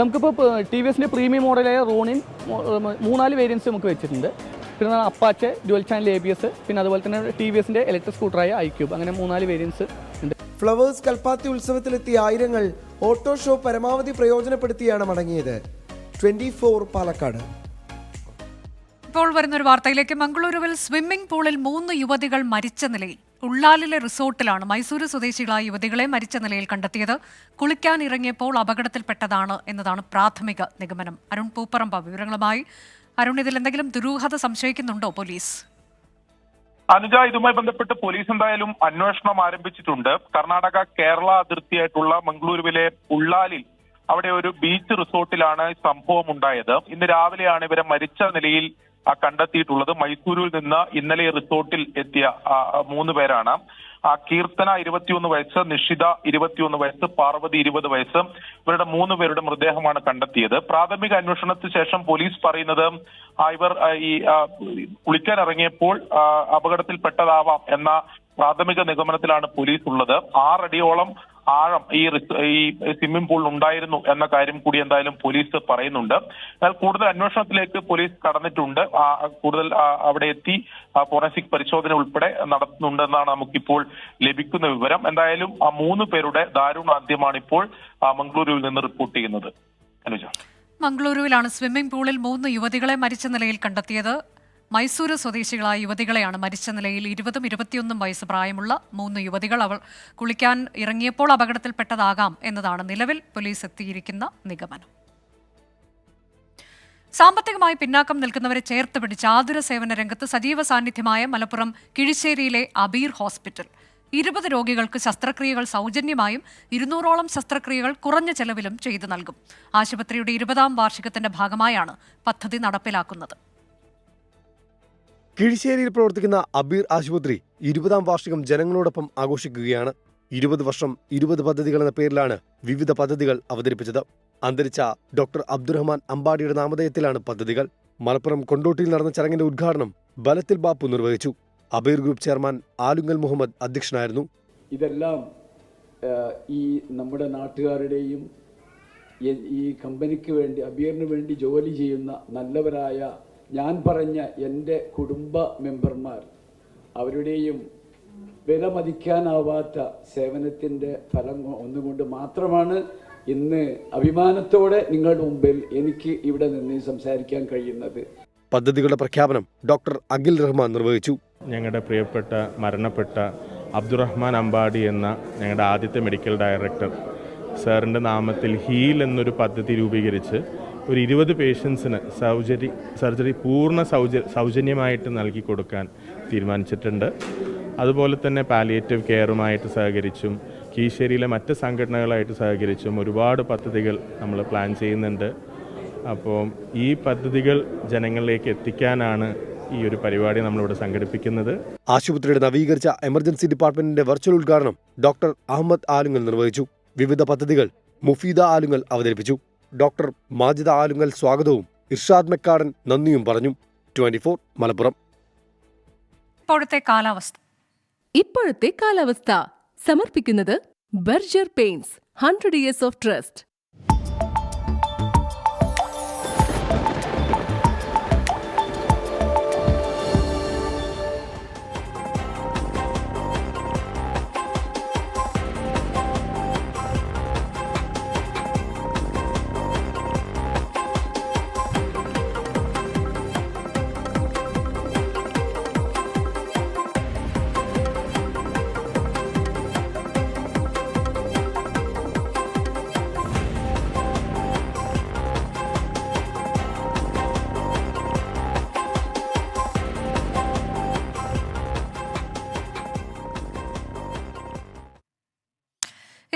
നമുക്കിപ്പോൾ TVSൻ്റെ പ്രീമിയം മോഡലായ റോണിൻ 3-4 വേരിയൻസ് നമുക്ക് വെച്ചിട്ടുണ്ട്. പിന്നെ അപ്പാച്ചെ, ഡ്യുവൽ ചാനൽ ABS, പിന്നെ അതുപോലെ തന്നെ TVSൻ്റെ ഇലക്ട്രിക് സ്കൂട്ടറായ iCube, അങ്ങനെ 3-4 വേരിയൻസ് ഉണ്ട്. ഫ്ലവേഴ്സ് കൽപ്പാത്തി ഉത്സവത്തിലെത്തിയ ആയിരങ്ങൾ ഓട്ടോ ഷോ പരമാവധി പ്രയോജനപ്പെടുത്തിയാണ് മടങ്ങിയത്. 24 പാലക്കാട്. ഇപ്പോൾ വരുന്നൊരു വാർത്തയിലേക്ക്. മംഗളൂരുവിൽ സ്വിമ്മിംഗ് പൂളിൽ 3 യുവതികൾ മരിച്ച നിലയിൽ. ഉള്ളാലിലെ റിസോർട്ടിലാണ് മൈസൂരു സ്വദേശികളായ യുവതികളെ മരിച്ച നിലയിൽ കണ്ടെത്തിയത്. കുളിക്കാൻ ഇറങ്ങിയപ്പോൾ അപകടത്തിൽപ്പെട്ടതാണ് എന്നതാണ് പ്രാഥമിക നിഗമനം. അരുൺ പൂപ്പറമ്പ വിവരങ്ങളുമായി. അരുൺ, ഇതിൽ എന്തെങ്കിലും ദുരൂഹത സംശയിക്കുന്നുണ്ടോ പോലീസ്? അനുജ, ഇതുമായി ബന്ധപ്പെട്ട് പോലീസ് എന്തായാലും അന്വേഷണം ആരംഭിച്ചിട്ടുണ്ട്. കർണാടക കേരള അതിർത്തിയായിട്ടുള്ള മംഗളൂരുവിലെ ഉള്ളാലിൽ അവിടെ ഒരു ബീച്ച് റിസോർട്ടിലാണ് സംഭവം ഉണ്ടായത്. ഇന്ന് രാവിലെയാണ് ഇവരെ മരിച്ച നിലയിൽ കണ്ടെത്തിയിട്ടുള്ളത്. മൈസൂരിൽ നിന്ന് ഇന്നലെ റിസോർട്ടിൽ എത്തിയ 3 പേരാണ്. കീർത്തന 21 വയസ്സ്, നിഷിത 21 വയസ്സ്, പാർവതി 20 വയസ്സ്. ഇവരുടെ 3 പേരുടെ മൃതദേഹമാണ് കണ്ടെത്തിയത്. പ്രാഥമിക അന്വേഷണത്തിന് ശേഷം പോലീസ് പറയുന്നത് ഇവർ ഈ കുളിക്കാൻ ഇറങ്ങിയപ്പോൾ അപകടത്തിൽപ്പെട്ടതാവാം എന്ന പ്രാഥമിക നിഗമനത്തിലാണ് പോലീസ് ഉള്ളത്. 6 അടിയോളം ആഴം ഈ സ്വിമ്മിംഗ് പൂളിൽ ഉണ്ടായിരുന്നു എന്ന കാര്യം കൂടി എന്തായാലും പോലീസ് പറയുന്നുണ്ട്. എന്നാൽ കൂടുതൽ അന്വേഷണത്തിലേക്ക് പോലീസ് കടന്നിട്ടുണ്ട്. കൂടുതൽ അവിടെ എത്തി ഫോറൻസിക് പരിശോധന ഉൾപ്പെടെ നടത്തുന്നുണ്ടെന്നാണ് നമുക്കിപ്പോൾ ലഭിക്കുന്ന വിവരം. എന്തായാലും 3 പേരുടെ ദാരുണാന്ത്യമാണ് ഇപ്പോൾ മംഗളൂരുവിൽ നിന്ന് റിപ്പോർട്ട് ചെയ്യുന്നത്. അനുജ, മംഗളൂരുവിലാണ് സ്വിമ്മിംഗ് പൂളിൽ 3 യുവതികളെ മരിച്ച നിലയിൽ കണ്ടെത്തിയത്. മൈസൂരു സ്വദേശികളായ യുവതികളെയാണ് മരിച്ച നിലയിൽ. 20ഉം 21ഉം വയസ്സ് പ്രായമുള്ള 3 യുവതികൾ അവർ കുളിക്കാൻ ഇറങ്ങിയപ്പോൾ അപകടത്തിൽപ്പെട്ടതാകാം എന്നതാണ് നിലവിൽ പോലീസ് എത്തിയിരിക്കുന്ന നിഗമനം. സാമ്പത്തികമായി പിന്നാക്കം നിൽക്കുന്നവരെ ചേർത്ത് പിടിച്ച് ആതുര സേവന രംഗത്ത് സജീവ സാന്നിധ്യമായ മലപ്പുറം കിഴിശ്ശേരിയിലെ അബീർ ഹോസ്പിറ്റൽ 20 രോഗികൾക്ക് ശസ്ത്രക്രിയകൾ സൗജന്യമായും 200ഓളം ശസ്ത്രക്രിയകൾ കുറഞ്ഞ ചെലവിലും ചെയ്തു നൽകും. ആശുപത്രിയുടെ 20ാം വാർഷികത്തിന്റെ ഭാഗമായാണ് പദ്ധതി നടപ്പിലാക്കുന്നത്. കിഴിശ്ശേരിയിൽ പ്രവർത്തിക്കുന്ന അബീർ ആശുപത്രി 20ാം വാർഷികം ജനങ്ങളോടൊപ്പം ആഘോഷിക്കുകയാണ്. 20 വർഷം 20 പദ്ധതികൾ എന്ന പേരിലാണ് വിവിധ പദ്ധതികൾ അവതരിപ്പിച്ചത്. അന്തരിച്ച ഡോക്ടർ അബ്ദുറഹ്മാൻ അമ്പാടിയുടെ നാമധേയത്തിലാണ് പദ്ധതികൾ. മലപ്പുറം കൊണ്ടോട്ടിയിൽ നടന്ന ചടങ്ങിന്റെ ഉദ്ഘാടനം ബലത്തിൽ ബാപ്പു നിർവഹിച്ചു. അബീർ ഗ്രൂപ്പ് ചെയർമാൻ ആലുങ്ങൽ മുഹമ്മദ് അധ്യക്ഷനായിരുന്നു. ഇതെല്ലാം ഈ നമ്മുടെ നാട്ടുകാരുടെയും ഈ കമ്പനിക്ക് വേണ്ടി അബീറിന് വേണ്ടി ജോലി ചെയ്യുന്ന നല്ലവരായ ഞാൻ പറഞ്ഞ എൻ്റെ കുടുംബ മെമ്പർമാർ അവരുടെയും വിലമതിക്കാനാവാത്ത സേവനത്തിൻ്റെ ഫലം ഒന്നുകൊണ്ട് മാത്രമാണ് ഇന്ന് അഭിമാനത്തോടെ നിങ്ങളുടെ മുമ്പിൽ എനിക്ക് ഇവിടെ നിന്ന് സംസാരിക്കാൻ കഴിയുന്നത്. പദ്ധതികളുടെ പ്രഖ്യാപനം ഡോക്ടർ അഖിൽ റഹ്മാൻ നിർവഹിച്ചു. ഞങ്ങളുടെ പ്രിയപ്പെട്ട മരണപ്പെട്ട അബ്ദുറഹ്മാൻ അമ്പാടി എന്ന ഞങ്ങളുടെ ആദ്യത്തെ മെഡിക്കൽ ഡയറക്ടർ സാറിൻ്റെ നാമത്തിൽ ഹീൽ എന്നൊരു പദ്ധതി രൂപീകരിച്ച് ഒരു 20 പേഷ്യൻസിന് സർജറി പൂർണ്ണ സൗജന്യമായിട്ട് നൽകി കൊടുക്കാൻ തീരുമാനിച്ചിട്ടുണ്ട്. അതുപോലെ തന്നെ പാലിയേറ്റീവ് കെയറുമായിട്ട് സഹകരിച്ചും കീശേരിയിലെ മറ്റ് സംഘടനകളായിട്ട് സഹകരിച്ചും ഒരുപാട് പദ്ധതികൾ നമ്മൾ പ്ലാൻ ചെയ്യുന്നുണ്ട്. അപ്പോൾ ഈ പദ്ധതികൾ ജനങ്ങളിലേക്ക് എത്തിക്കാനാണ് ഈ ഒരു പരിപാടി നമ്മളിവിടെ സംഘടിപ്പിക്കുന്നത്. ആശുപത്രിയുടെ നവീകരിച്ച എമർജൻസി ഡിപ്പാർട്ട്മെന്റിന്റെ വെർച്വൽ ഉദ്ഘാടനം ഡോക്ടർ അഹമ്മദ് ആലുങ്ങൽ നിർവഹിച്ചു. വിവിധ പദ്ധതികൾ മുഫീദ ആലുങ്ങൽ അവതരിപ്പിച്ചു. ഡോക്ടർ മാജിദ ആലുങ്ങൽ സ്വാഗതവും ഇർഷാദ് മെക്കാടൻ നന്ദിയും പറഞ്ഞു. 24 മലപ്പുറം. ഇപ്പോഴത്തെ കാലാവസ്ഥ സമർപ്പിക്കുന്നത് Berger paints 100 years of trust.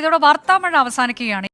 ഇതോടെ വാർത്താമഴ അവസാനിക്കുകയാണ്.